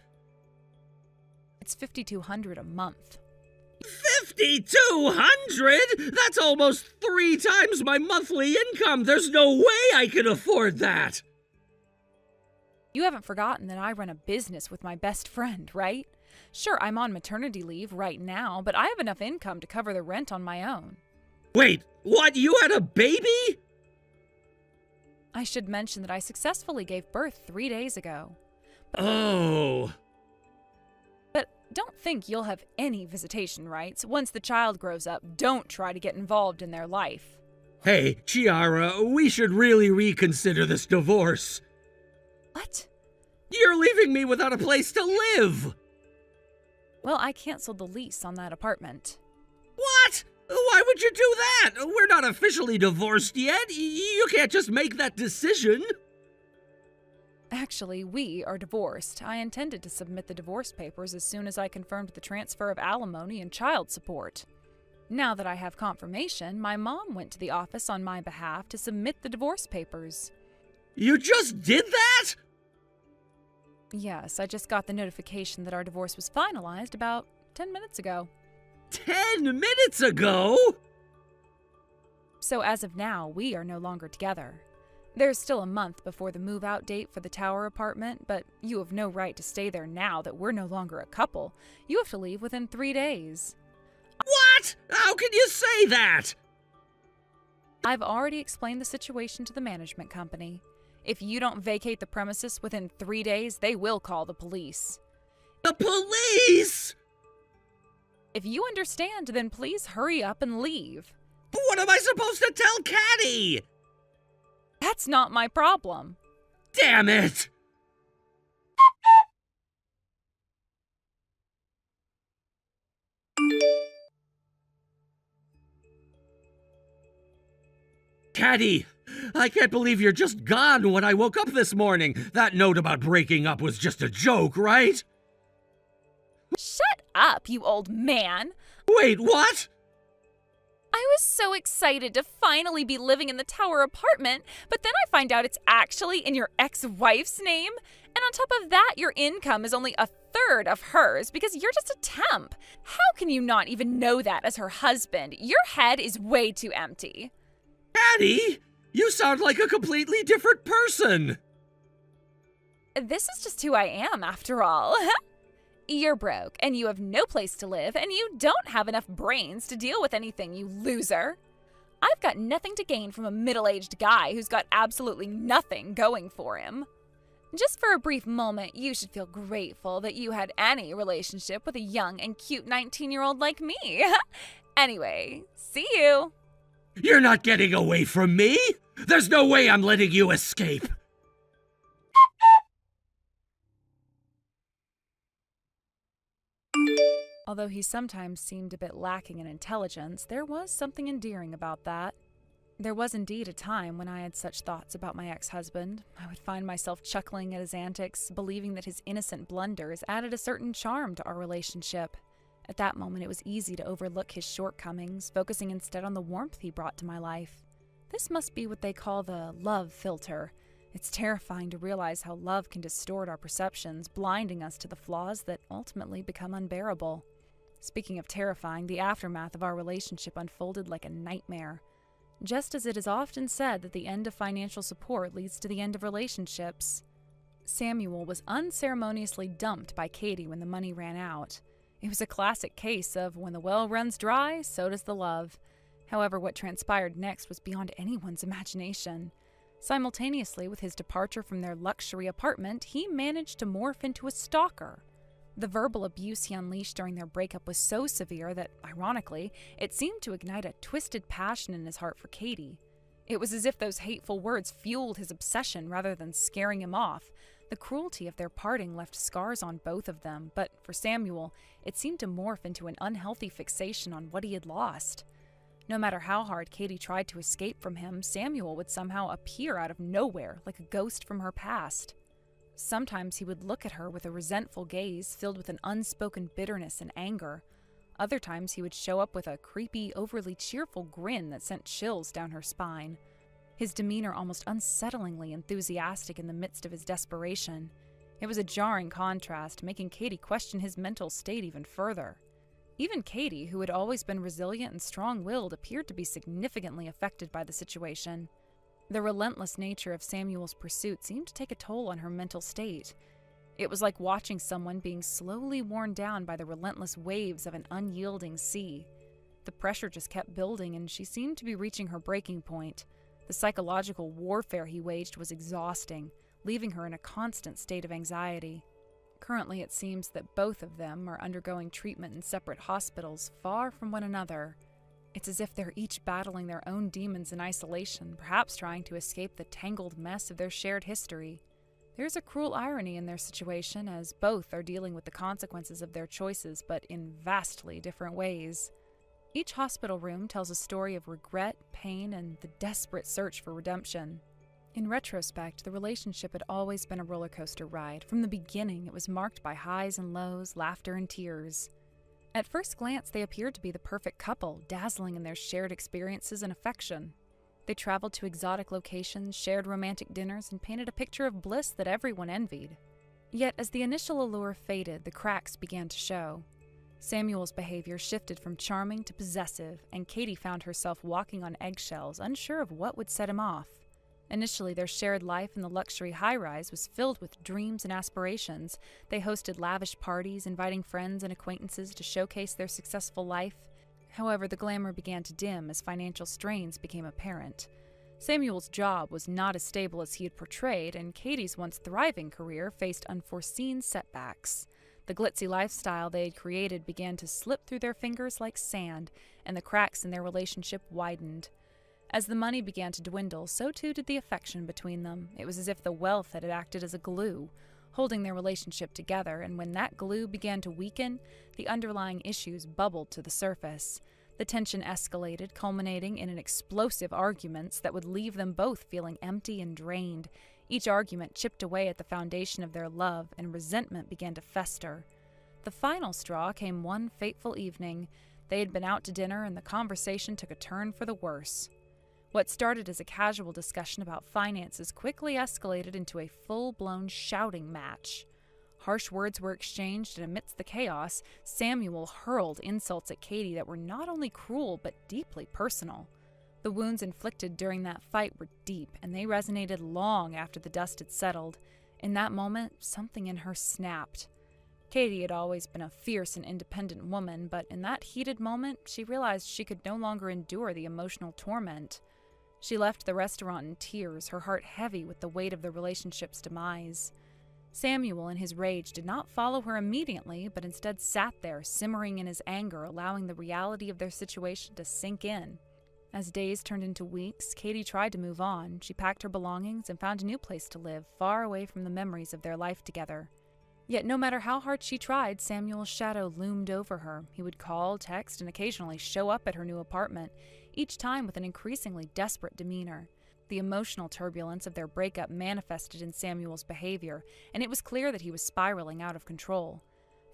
It's $5,200 a month. 5,200? That's almost 3 times my monthly income. There's no way I can afford that. You haven't forgotten that I run a business with my best friend, right? Sure, I'm on maternity leave right now, but I have enough income to cover the rent on my own. Wait, what? You had a baby? I should mention that I successfully gave birth 3 days ago. Oh. But don't think you'll have any visitation rights. Once the child grows up, don't try to get involved in their life. Hey, Chiara, we should really reconsider this divorce. What? You're leaving me without a place to live. Well, I canceled the lease on that apartment. What? Why would you do that? We're not officially divorced yet. You can't just make that decision. Actually, we are divorced. I intended to submit the divorce papers as soon as I confirmed the transfer of alimony and child support. Now that I have confirmation, my mom went to the office on my behalf to submit the divorce papers. You just did that? Yes, I just got the notification that our divorce was finalized about 10 minutes ago. 10 minutes ago? So as of now, we are no longer together. There's still a month before the move-out date for the tower apartment, but you have no right to stay there now that we're no longer a couple. You have to leave within 3 days. What? How can you say that? I've already explained the situation to the management company. If you don't vacate the premises within 3 days, they will call the police. The police? If you understand, then please hurry up and leave. What am I supposed to tell Caddy? That's not my problem. Damn it! Caddy, I can't believe you're just gone when I woke up this morning. That note about breaking up was just a joke, right? Shut up, you old man. Wait, what? I was so excited to finally be living in the tower apartment, but then I find out it's actually in your ex-wife's name. And on top of that, your income is only a third of hers because you're just a temp. How can you not even know that as her husband? Your head is way too empty. Caddy, you sound like a completely different person. This is just who I am, after all. You're broke, and you have no place to live, and you don't have enough brains to deal with anything, you loser. I've got nothing to gain from a middle-aged guy who's got absolutely nothing going for him. Just for a brief moment, you should feel grateful that you had any relationship with a young and cute 19-year-old like me. Anyway, see you. You're not getting away from me. There's no way I'm letting you escape. Although he sometimes seemed a bit lacking in intelligence, there was something endearing about that. There was indeed a time when I had such thoughts about my ex-husband. I would find myself chuckling at his antics, believing that his innocent blunders added a certain charm to our relationship. At that moment, it was easy to overlook his shortcomings, focusing instead on the warmth he brought to my life. This must be what they call the love filter. It's terrifying to realize how love can distort our perceptions, blinding us to the flaws that ultimately become unbearable. Speaking of terrifying, the aftermath of our relationship unfolded like a nightmare. Just as it is often said that the end of financial support leads to the end of relationships. Samuel was unceremoniously dumped by Katie when the money ran out. It was a classic case of when the well runs dry, so does the love. However, what transpired next was beyond anyone's imagination. Simultaneously with his departure from their luxury apartment, he managed to morph into a stalker. The verbal abuse he unleashed during their breakup was so severe that, ironically, it seemed to ignite a twisted passion in his heart for Katie. It was as if those hateful words fueled his obsession rather than scaring him off. The cruelty of their parting left scars on both of them, but for Samuel, it seemed to morph into an unhealthy fixation on what he had lost. No matter how hard Katie tried to escape from him, Samuel would somehow appear out of nowhere like a ghost from her past. Sometimes he would look at her with a resentful gaze filled with an unspoken bitterness and anger. Other times he would show up with a creepy, overly cheerful grin that sent chills down her spine. His demeanor almost unsettlingly enthusiastic in the midst of his desperation. It was a jarring contrast, making Katie question his mental state even further. Even Katie, who had always been resilient and strong-willed, appeared to be significantly affected by the situation. The relentless nature of Samuel's pursuit seemed to take a toll on her mental state. It was like watching someone being slowly worn down by the relentless waves of an unyielding sea. The pressure just kept building, and she seemed to be reaching her breaking point. The psychological warfare he waged was exhausting, leaving her in a constant state of anxiety. Currently, it seems that both of them are undergoing treatment in separate hospitals, far from one another. It's as if they're each battling their own demons in isolation, perhaps trying to escape the tangled mess of their shared history. There's a cruel irony in their situation, as both are dealing with the consequences of their choices, but in vastly different ways. Each hospital room tells a story of regret, pain, and the desperate search for redemption. In retrospect, the relationship had always been a roller coaster ride. From the beginning, it was marked by highs and lows, laughter and tears. At first glance, they appeared to be the perfect couple, dazzling in their shared experiences and affection. They traveled to exotic locations, shared romantic dinners, and painted a picture of bliss that everyone envied. Yet, as the initial allure faded, the cracks began to show. Samuel's behavior shifted from charming to possessive, and Katie found herself walking on eggshells, unsure of what would set him off. Initially, their shared life in the luxury high-rise was filled with dreams and aspirations. They hosted lavish parties, inviting friends and acquaintances to showcase their successful life. However, the glamour began to dim as financial strains became apparent. Samuel's job was not as stable as he had portrayed, and Katie's once thriving career faced unforeseen setbacks. The glitzy lifestyle they had created began to slip through their fingers like sand, and the cracks in their relationship widened. As the money began to dwindle, so too did the affection between them. It was as if the wealth had acted as a glue, holding their relationship together, and when that glue began to weaken, the underlying issues bubbled to the surface. The tension escalated, culminating in an explosive arguments that would leave them both feeling empty and drained. Each argument chipped away at the foundation of their love, and resentment began to fester. The final straw came one fateful evening. They had been out to dinner, and the conversation took a turn for the worse. What started as a casual discussion about finances quickly escalated into a full-blown shouting match. Harsh words were exchanged, and amidst the chaos, Samuel hurled insults at Katie that were not only cruel but deeply personal. The wounds inflicted during that fight were deep, and they resonated long after the dust had settled. In that moment, something in her snapped. Katie had always been a fierce and independent woman, but in that heated moment, she realized she could no longer endure the emotional torment. She left the restaurant in tears, her heart heavy with the weight of the relationship's demise. Samuel, in his rage, did not follow her immediately, but instead sat there, simmering in his anger, allowing the reality of their situation to sink in. As days turned into weeks, Katie tried to move on. She packed her belongings and found a new place to live, far away from the memories of their life together. Yet no matter how hard she tried, Samuel's shadow loomed over her. He would call, text, and occasionally show up at her new apartment, each time with an increasingly desperate demeanor. The emotional turbulence of their breakup manifested in Samuel's behavior, and it was clear that he was spiraling out of control.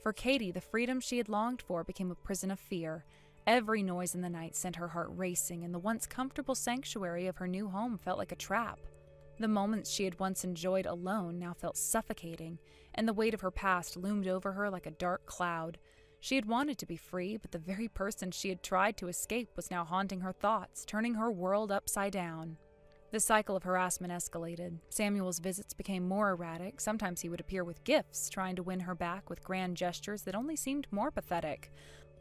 For Katie, the freedom she had longed for became a prison of fear. Every noise in the night sent her heart racing, and the once comfortable sanctuary of her new home felt like a trap. The moments she had once enjoyed alone now felt suffocating, and the weight of her past loomed over her like a dark cloud. She had wanted to be free, but the very person she had tried to escape was now haunting her thoughts, turning her world upside down. The cycle of harassment escalated. Samuel's visits became more erratic. Sometimes he would appear with gifts, trying to win her back with grand gestures that only seemed more pathetic.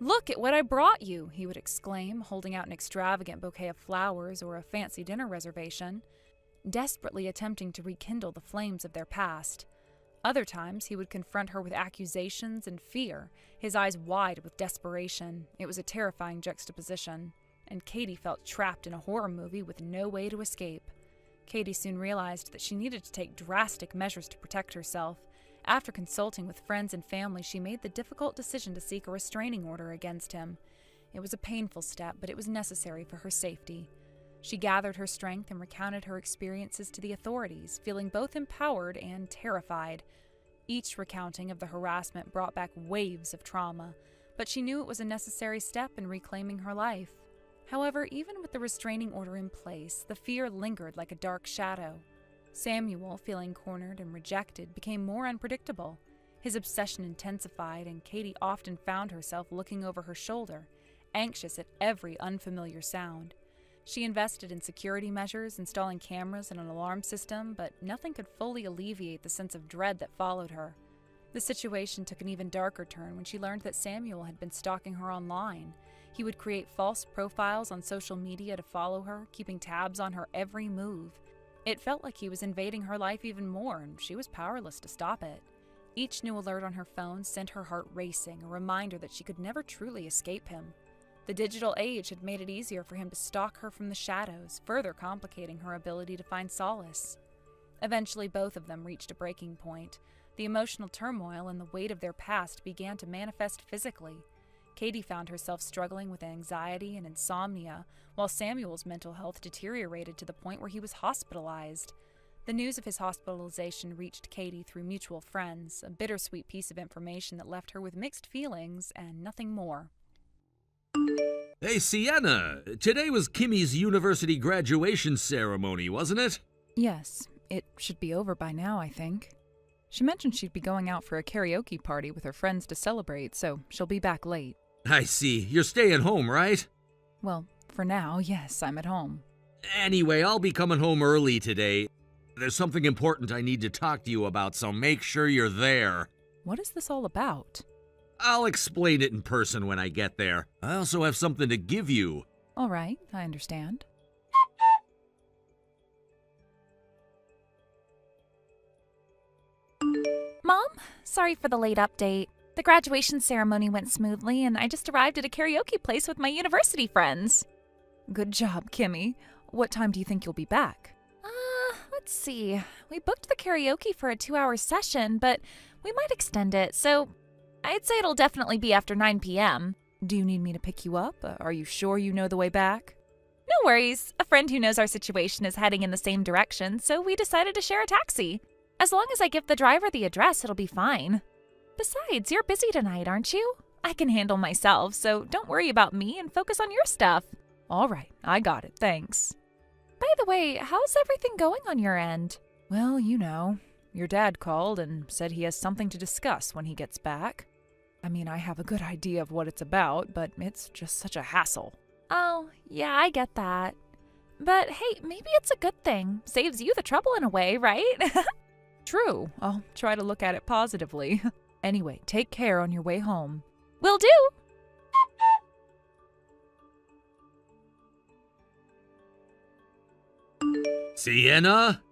"Look at what I brought you," he would exclaim, holding out an extravagant bouquet of flowers or a fancy dinner reservation, desperately attempting to rekindle the flames of their past. Other times, he would confront her with accusations and fear, his eyes wide with desperation. It was a terrifying juxtaposition, and Katie felt trapped in a horror movie with no way to escape. Katie soon realized that she needed to take drastic measures to protect herself. After consulting with friends and family, she made the difficult decision to seek a restraining order against him. It was a painful step, but it was necessary for her safety. She gathered her strength and recounted her experiences to the authorities, feeling both empowered and terrified. Each recounting of the harassment brought back waves of trauma, but she knew it was a necessary step in reclaiming her life. However, even with the restraining order in place, the fear lingered like a dark shadow. Samuel, feeling cornered and rejected, became more unpredictable. His obsession intensified, and Katie often found herself looking over her shoulder, anxious at every unfamiliar sound. She invested in security measures, installing cameras and an alarm system, but nothing could fully alleviate the sense of dread that followed her. The situation took an even darker turn when she learned that Samuel had been stalking her online. He would create false profiles on social media to follow her, keeping tabs on her every move. It felt like he was invading her life even more, and she was powerless to stop it. Each new alert on her phone sent her heart racing, a reminder that she could never truly escape him. The digital age had made it easier for him to stalk her from the shadows, further complicating her ability to find solace. Eventually, both of them reached a breaking point. The emotional turmoil and the weight of their past began to manifest physically. Katie found herself struggling with anxiety and insomnia, while Samuel's mental health deteriorated to the point where he was hospitalized. The news of his hospitalization reached Katie through mutual friends, a bittersweet piece of information that left her with mixed feelings and nothing more. Hey, Sienna, today was Kimmy's university graduation ceremony, wasn't it? Yes, it should be over by now, I think. She mentioned she'd be going out for a karaoke party with her friends to celebrate, so she'll be back late. I see. You're staying home, right? Well, for now, yes, I'm at home. Anyway, I'll be coming home early today. There's something important I need to talk to you about, so make sure you're there. What is this all about? I'll explain it in person when I get there. I also have something to give you. All right, I understand. Mom, sorry for the late update. The graduation ceremony went smoothly, and I just arrived at a karaoke place with my university friends. Good job, Kimmy. What time do you think you'll be back? Let's see. We booked the karaoke for a 2-hour session, but we might extend it, so I'd say it'll definitely be after 9 p.m. Do you need me to pick you up? Are you sure you know the way back? No worries. A friend who knows our situation is heading in the same direction, so we decided to share a taxi. As long as I give the driver the address, it'll be fine. Besides, you're busy tonight, aren't you? I can handle myself, so don't worry about me and focus on your stuff. All right, I got it, thanks. By the way, how's everything going on your end? Well, you know, your dad called and said he has something to discuss when he gets back. I mean, I have a good idea of what it's about, but it's just such a hassle. Oh, yeah, I get that. But hey, maybe it's a good thing. Saves you the trouble in a way, right? True. I'll try to look at it positively. Anyway, take care on your way home. Will do! Sienna?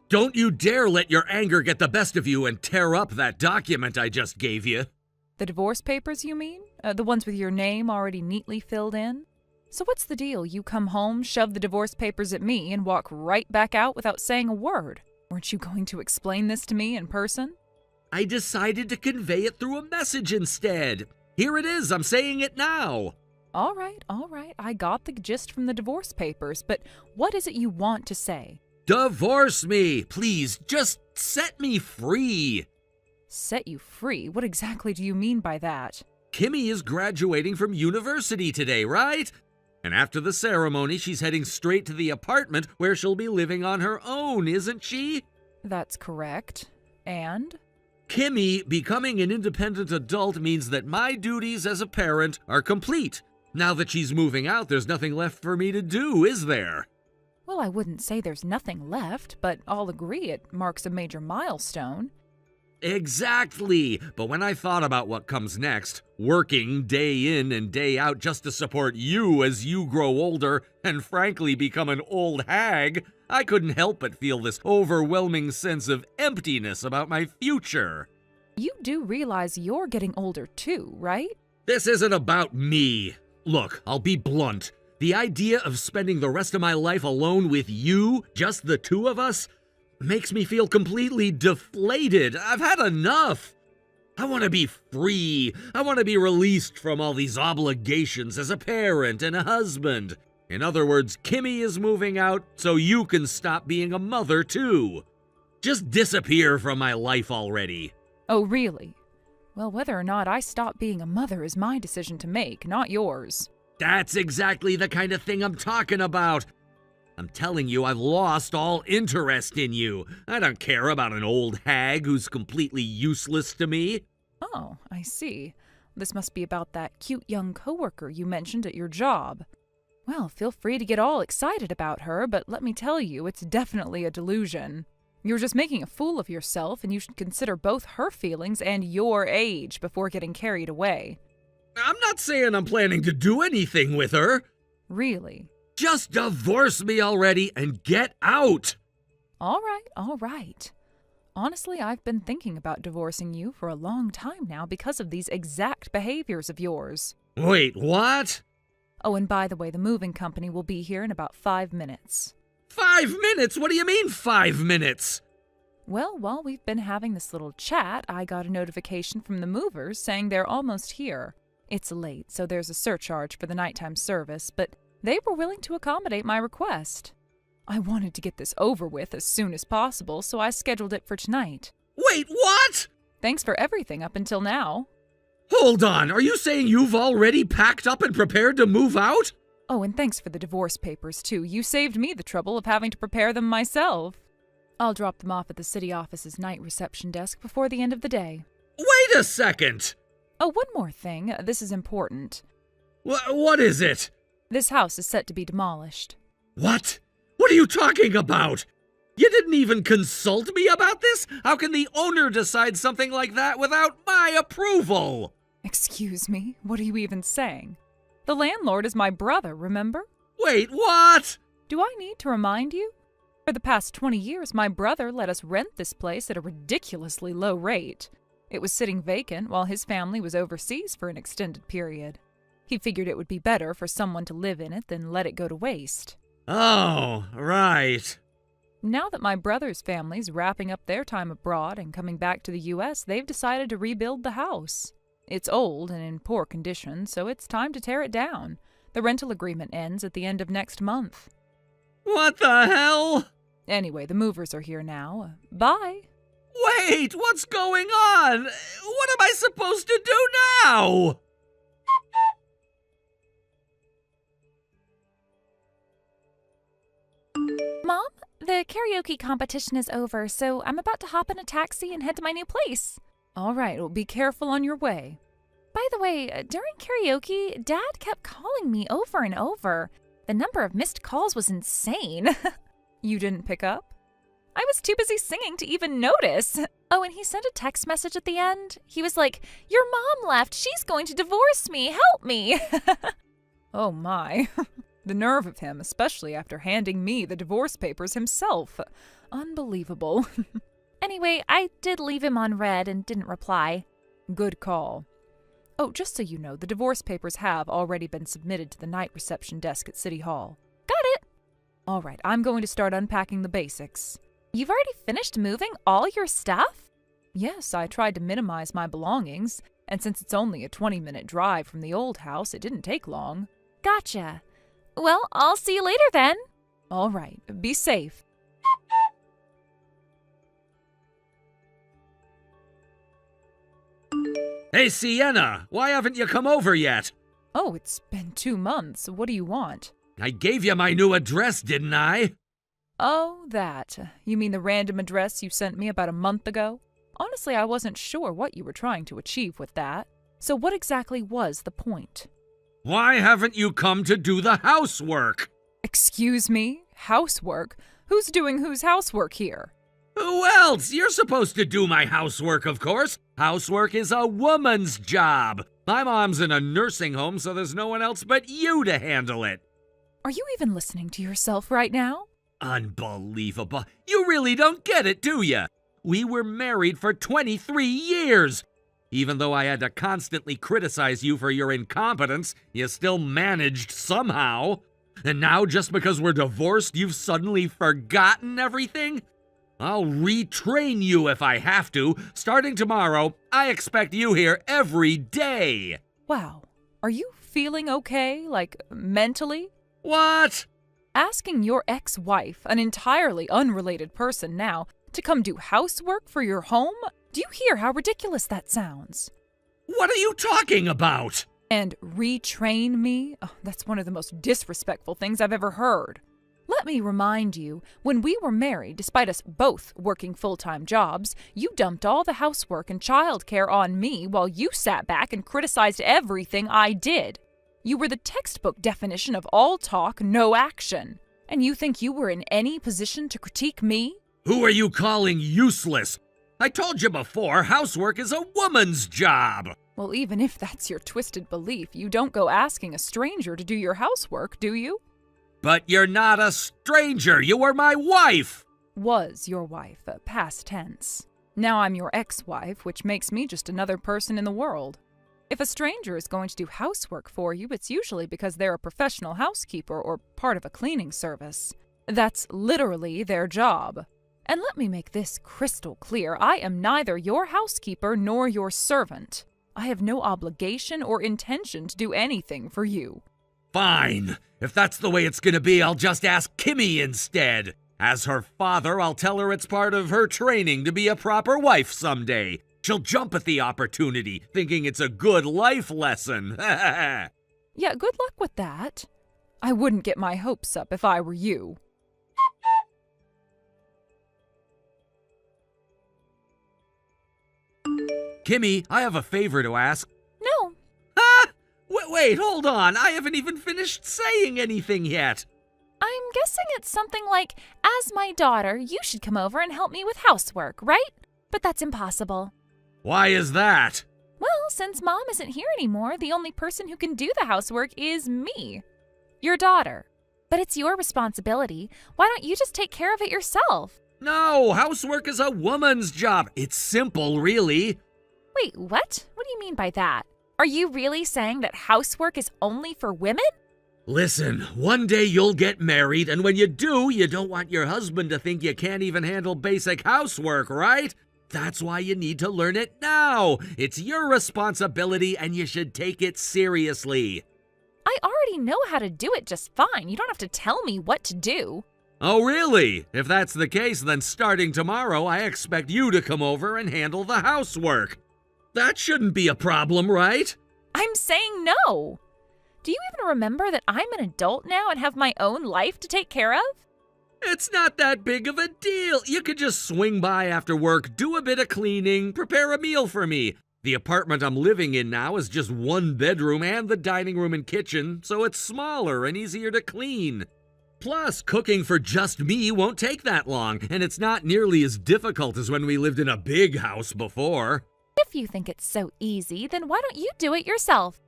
Don't you dare let your anger get the best of you and tear up that document I just gave you. The divorce papers, you mean? The ones with your name already neatly filled in? So what's the deal? You come home, shove the divorce papers at me, and walk right back out without saying a word. Weren't you going to explain this to me in person? I decided to convey it through a message instead. Here it is, I'm saying it now. All right. I got the gist from the divorce papers, but what is it you want to say? Divorce me, please. Just set me free. Set you free? What exactly do you mean by that? Kimmy is graduating from university today, right? And after the ceremony, she's heading straight to the apartment where she'll be living on her own, isn't she? That's correct. And? Kimmy becoming an independent adult means that my duties as a parent are complete. Now that she's moving out, there's nothing left for me to do, is there? Well, I wouldn't say there's nothing left, but I'll agree it marks a major milestone. Exactly. But when I thought about what comes next, working day in and day out just to support you as you grow older and frankly become an old hag, I couldn't help but feel this overwhelming sense of emptiness about my future. You do realize you're getting older too, right? This isn't about me. Look, I'll be blunt. The idea of spending the rest of my life alone with you, just the two of us, makes me feel completely deflated. I've had enough. I want to be free. I want to be released from all these obligations as a parent and a husband. In other words, Kimmy is moving out so you can stop being a mother too. Just disappear from my life already. Oh, really? Well, whether or not I stop being a mother is my decision to make, not yours. That's exactly the kind of thing I'm talking about. I'm telling you, I've lost all interest in you. I don't care about an old hag who's completely useless to me. Oh, I see. This must be about that cute young coworker you mentioned at your job. Well, feel free to get all excited about her, but let me tell you, it's definitely a delusion. You're just making a fool of yourself, and you should consider both her feelings and your age before getting carried away. I'm not saying I'm planning to do anything with her. Really? Just divorce me already and get out. All right. Honestly, I've been thinking about divorcing you for a long time now because of these exact behaviors of yours. Wait, what? Oh, and by the way, the moving company will be here in about 5 minutes. 5 minutes? What do you mean 5 minutes? Well, while we've been having this little chat, I got a notification from the movers saying they're almost here. It's late, so there's a surcharge for the nighttime service, but they were willing to accommodate my request. I wanted to get this over with as soon as possible, so I scheduled it for tonight. Wait, what? Thanks for everything up until now. Hold on, are you saying you've already packed up and prepared to move out? Oh, and thanks for the divorce papers, too. You saved me the trouble of having to prepare them myself. I'll drop them off at the city office's night reception desk before the end of the day. Wait a second! Oh, one more thing. This is important. What is it? This house is set to be demolished. What? What are you talking about? You didn't even consult me about this? How can the owner decide something like that without my approval? Excuse me? What are you even saying? The landlord is my brother, remember? Wait, what? Do I need to remind you? For the past 20 years, my brother let us rent this place at a ridiculously low rate. It was sitting vacant while his family was overseas for an extended period. He figured it would be better for someone to live in it than let it go to waste. Oh, right. Now that my brother's family's wrapping up their time abroad and coming back to the U.S., they've decided to rebuild the house. It's old and in poor condition, so it's time to tear it down. The rental agreement ends at the end of next month. What the hell? Anyway, the movers are here now. Bye. Wait, what's going on? What am I supposed to do now? Mom, the karaoke competition is over, so I'm about to hop in a taxi and head to my new place. All right, well, be careful on your way. By the way, during karaoke, Dad kept calling me over and over. The number of missed calls was insane. You didn't pick up? I was too busy singing to even notice. Oh, and he sent a text message at the end. He was like, "Your mom left. She's going to divorce me. Help me." Oh my. The nerve of him, especially after handing me the divorce papers himself. Unbelievable. Anyway, I did leave him on red and didn't reply. Good call. Oh, just so you know, the divorce papers have already been submitted to the night reception desk at City Hall. Got it! All right, I'm going to start unpacking the basics. You've already finished moving all your stuff? Yes, I tried to minimize my belongings, and since it's only a 20-minute drive from the old house, it didn't take long. Gotcha. Well, I'll see you later then. All right, be safe. Hey, Sienna, why haven't you come over yet? Oh, it's been 2 months. What do you want? I gave you my new address, didn't I? Oh, that. You mean the random address you sent me about a month ago? Honestly, I wasn't sure what you were trying to achieve with that. So what exactly was the point? Why haven't you come to do the housework? Excuse me? Housework? Who's doing whose housework here? Who else? You're supposed to do my housework, of course. Housework is a woman's job. My mom's in a nursing home, so there's no one else but you to handle it. Are you even listening to yourself right now? Unbelievable. You really don't get it, do you? We were married for 23 years. Even though I had to constantly criticize you for your incompetence, you still managed somehow. And now, just because we're divorced, you've suddenly forgotten everything? I'll retrain you if I have to. Starting tomorrow, I expect you here every day. Wow. Are you feeling okay, like mentally? What? Asking your ex-wife, an entirely unrelated person now, to come do housework for your home? Do you hear how ridiculous that sounds? What are you talking about? And retrain me? Oh, that's one of the most disrespectful things I've ever heard. Let me remind you, when we were married, despite us both working full-time jobs, you dumped all the housework and childcare on me while you sat back and criticized everything I did. You were the textbook definition of all talk, no action. And you think you were in any position to critique me? Who are you calling useless? I told you before, housework is a woman's job. Well, even if that's your twisted belief, you don't go asking a stranger to do your housework, do you? But you're not a stranger. You were my wife. Was your wife, past tense. Now I'm your ex-wife, which makes me just another person in the world. If a stranger is going to do housework for you, it's usually because they're a professional housekeeper or part of a cleaning service. That's literally their job. And let me make this crystal clear. I am neither your housekeeper nor your servant. I have no obligation or intention to do anything for you. Fine. If that's the way it's gonna be, I'll just ask Kimmy instead. As her father, I'll tell her it's part of her training to be a proper wife someday. She'll jump at the opportunity, thinking it's a good life lesson. Yeah, good luck with that. I wouldn't get my hopes up if I were you. Kimmy, I have a favor to ask. No. Ah! Wait, hold on. I haven't even finished saying anything yet. I'm guessing it's something like, as my daughter, you should come over and help me with housework, right? But that's impossible. Why is that? Well, since Mom isn't here anymore, the only person who can do the housework is me, your daughter. But it's your responsibility. Why don't you just take care of it yourself? No, housework is a woman's job. It's simple, really. Wait, what? What do you mean by that? Are you really saying that housework is only for women? Listen, one day you'll get married, and when you do, you don't want your husband to think you can't even handle basic housework, right? That's why you need to learn it now. It's your responsibility, and you should take it seriously. I already know how to do it just fine. You don't have to tell me what to do. Oh, really? If that's the case, then starting tomorrow, I expect you to come over and handle the housework. That shouldn't be a problem, right? I'm saying no. Do you even remember that I'm an adult now and have my own life to take care of? It's not that big of a deal. You could just swing by after work, do a bit of cleaning, prepare a meal for me. The apartment I'm living in now is just one bedroom and the dining room and kitchen, so it's smaller and easier to clean. Plus, cooking for just me won't take that long, and it's not nearly as difficult as when we lived in a big house before. If you think it's so easy, then why don't you do it yourself?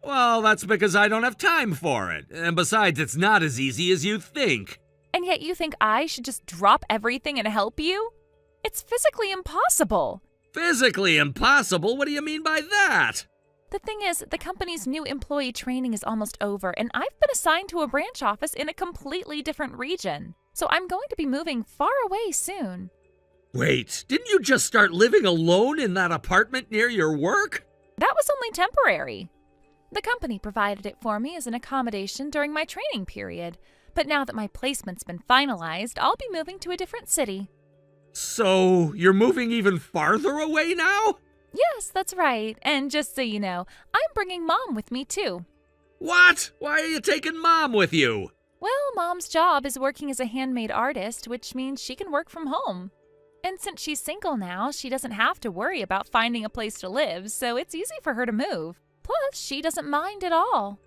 Well, that's because I don't have time for it. And besides, it's not as easy as you think. And yet you think I should just drop everything and help you? It's physically impossible. Physically impossible? What do you mean by that? The thing is, the company's new employee training is almost over, and I've been assigned to a branch office in a completely different region. So I'm going to be moving far away soon. Wait, didn't you just start living alone in that apartment near your work? That was only temporary. The company provided it for me as an accommodation during my training period. But now that my placement's been finalized, I'll be moving to a different city. So, you're moving even farther away now? Yes, that's right. And just so you know, I'm bringing Mom with me too. What? Why are you taking Mom with you? Well, Mom's job is working as a handmade artist, which means she can work from home. And since she's single now, she doesn't have to worry about finding a place to live, so it's easy for her to move. Plus, she doesn't mind at all.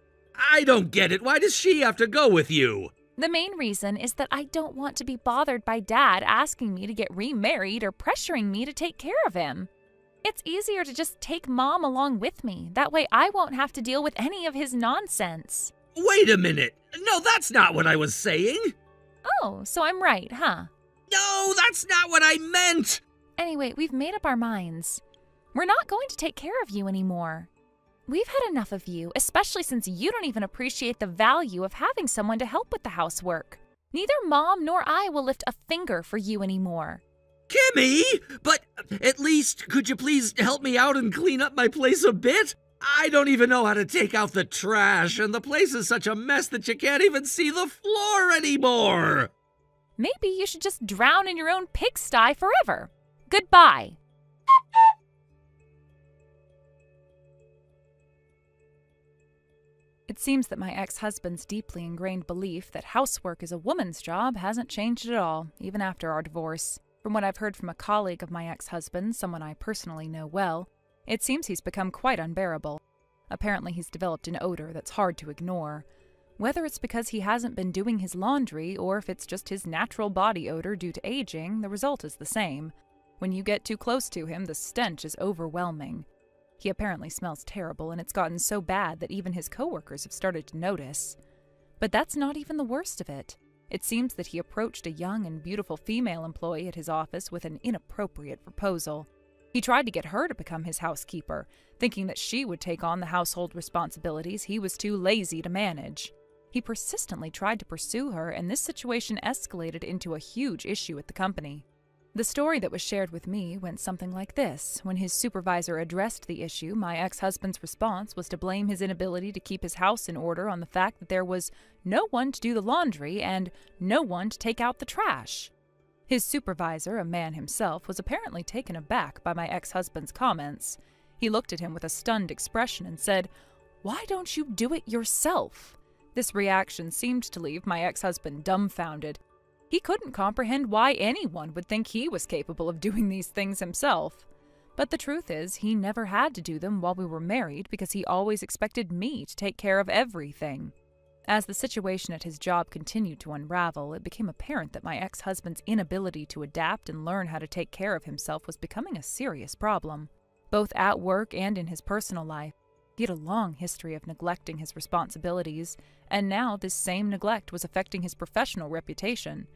I don't get it. Why does she have to go with you? The main reason is that I don't want to be bothered by Dad asking me to get remarried or pressuring me to take care of him. It's easier to just take Mom along with me. That way I won't have to deal with any of his nonsense. Wait a minute. No, that's not what I was saying. Oh, so I'm right, huh? No, that's not what I meant. Anyway, we've made up our minds. We're not going to take care of you anymore. We've had enough of you, especially since you don't even appreciate the value of having someone to help with the housework. Neither Mom nor I will lift a finger for you anymore. Kimmy! But at least, could you please help me out and clean up my place a bit? I don't even know how to take out the trash, and the place is such a mess that you can't even see the floor anymore. Maybe you should just drown in your own pigsty forever. Goodbye. It seems that my ex-husband's deeply ingrained belief that housework is a woman's job hasn't changed at all, even after our divorce. From what I've heard from a colleague of my ex-husband, someone I personally know well, it seems he's become quite unbearable. Apparently he's developed an odor that's hard to ignore. Whether it's because he hasn't been doing his laundry or if it's just his natural body odor due to aging, the result is the same. When you get too close to him, the stench is overwhelming. He apparently smells terrible, and it's gotten so bad that even his coworkers have started to notice. But that's not even the worst of it. It seems that he approached a young and beautiful female employee at his office with an inappropriate proposal. He tried to get her to become his housekeeper, thinking that she would take on the household responsibilities he was too lazy to manage. He persistently tried to pursue her, and this situation escalated into a huge issue at the company. The story that was shared with me went something like this. When his supervisor addressed the issue, my ex-husband's response was to blame his inability to keep his house in order on the fact that there was no one to do the laundry and no one to take out the trash. His supervisor, a man himself, was apparently taken aback by my ex-husband's comments. He looked at him with a stunned expression and said, "Why don't you do it yourself?" This reaction seemed to leave my ex-husband dumbfounded. He couldn't comprehend why anyone would think he was capable of doing these things himself. But the truth is, he never had to do them while we were married because he always expected me to take care of everything. As the situation at his job continued to unravel, it became apparent that my ex-husband's inability to adapt and learn how to take care of himself was becoming a serious problem, both at work and in his personal life. He had a long history of neglecting his responsibilities, and now this same neglect was affecting his professional reputation.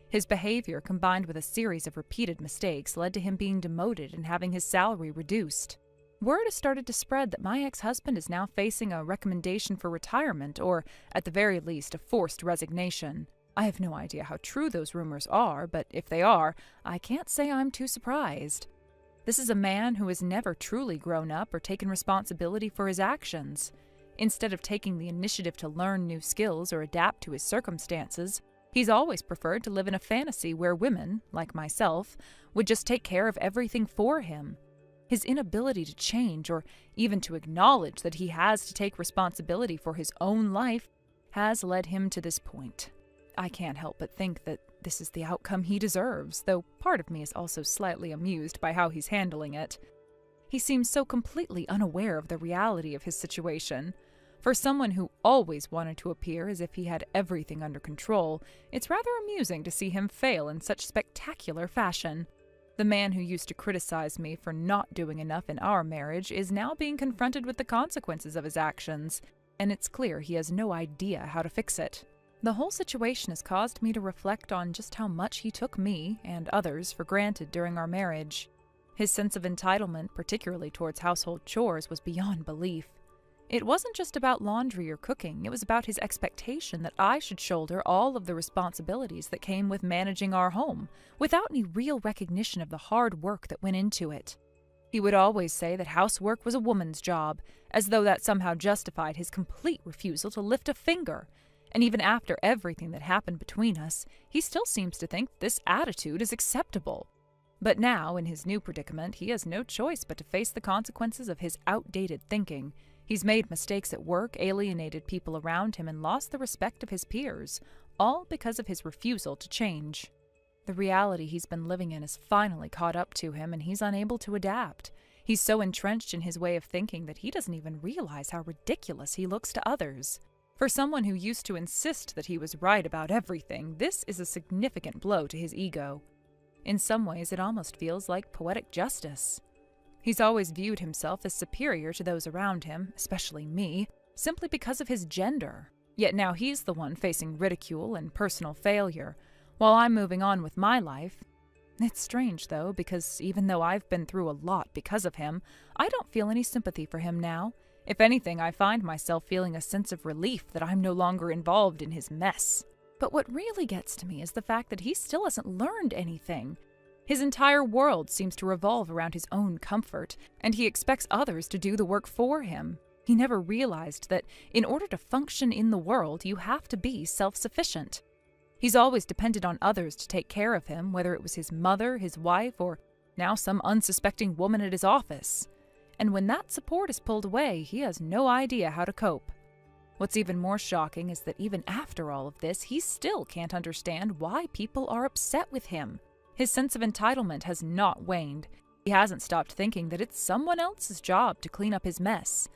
His behavior, combined with a series of repeated mistakes, led to him being demoted and having his salary reduced. Word has started to spread that my ex-husband is now facing a recommendation for retirement, or, at the very least, a forced resignation. I have no idea how true those rumors are, but if they are, I can't say I'm too surprised. This is a man who has never truly grown up or taken responsibility for his actions. Instead of taking the initiative to learn new skills or adapt to his circumstances, he's always preferred to live in a fantasy where women, like myself, would just take care of everything for him. His inability to change or even to acknowledge that he has to take responsibility for his own life has led him to this point. I can't help but think that this is the outcome he deserves, though part of me is also slightly amused by how he's handling it. He seems so completely unaware of the reality of his situation. For someone who always wanted to appear as if he had everything under control, it's rather amusing to see him fail in such spectacular fashion. The man who used to criticize me for not doing enough in our marriage is now being confronted with the consequences of his actions, and it's clear he has no idea how to fix it. The whole situation has caused me to reflect on just how much he took me, and others, for granted during our marriage. His sense of entitlement, particularly towards household chores, was beyond belief. It wasn't just about laundry or cooking, it was about his expectation that I should shoulder all of the responsibilities that came with managing our home, without any real recognition of the hard work that went into it. He would always say that housework was a woman's job, as though that somehow justified his complete refusal to lift a finger. And even after everything that happened between us, he still seems to think this attitude is acceptable. But now, in his new predicament, he has no choice but to face the consequences of his outdated thinking. He's made mistakes at work, alienated people around him, and lost the respect of his peers, all because of his refusal to change. The reality he's been living in has finally caught up to him, and he's unable to adapt. He's so entrenched in his way of thinking that he doesn't even realize how ridiculous he looks to others. For someone who used to insist that he was right about everything, this is a significant blow to his ego. In some ways, it almost feels like poetic justice. He's always viewed himself as superior to those around him, especially me, simply because of his gender. Yet now he's the one facing ridicule and personal failure, while I'm moving on with my life. It's strange, though, because even though I've been through a lot because of him, I don't feel any sympathy for him now. If anything, I find myself feeling a sense of relief that I'm no longer involved in his mess. But what really gets to me is the fact that he still hasn't learned anything. His entire world seems to revolve around his own comfort, and he expects others to do the work for him. He never realized that in order to function in the world, you have to be self-sufficient. He's always depended on others to take care of him, whether it was his mother, his wife, or now some unsuspecting woman at his office. And when that support is pulled away, he has no idea how to cope. What's even more shocking is that even after all of this, he still can't understand why people are upset with him. His sense of entitlement has not waned. He hasn't stopped thinking that it's someone else's job to clean up his mess.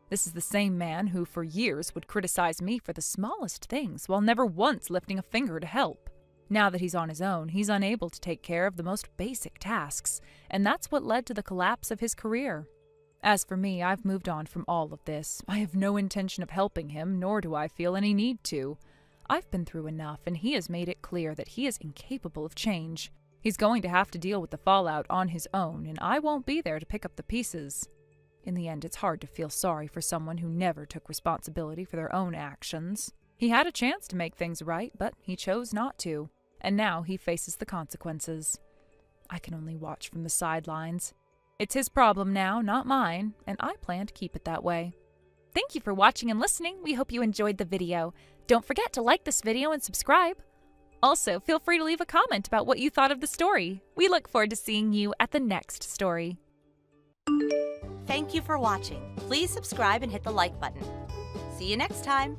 This is the same man who for years would criticize me for the smallest things while never once lifting a finger to help. Now that he's on his own, he's unable to take care of the most basic tasks, and that's what led to the collapse of his career. As for me, I've moved on from all of this. I have no intention of helping him, nor do I feel any need to. I've been through enough, and he has made it clear that he is incapable of change. He's going to have to deal with the fallout on his own, and I won't be there to pick up the pieces. In the end, it's hard to feel sorry for someone who never took responsibility for their own actions. He had a chance to make things right, but he chose not to, and now he faces the consequences. I can only watch from the sidelines. It's his problem now, not mine, and I plan to keep it that way. Thank you for watching and listening. We hope you enjoyed the video. Don't forget to like this video and subscribe. Also, feel free to leave a comment about what you thought of the story. We look forward to seeing you at the next story. Thank you for watching. Please subscribe and hit the like button. See you next time.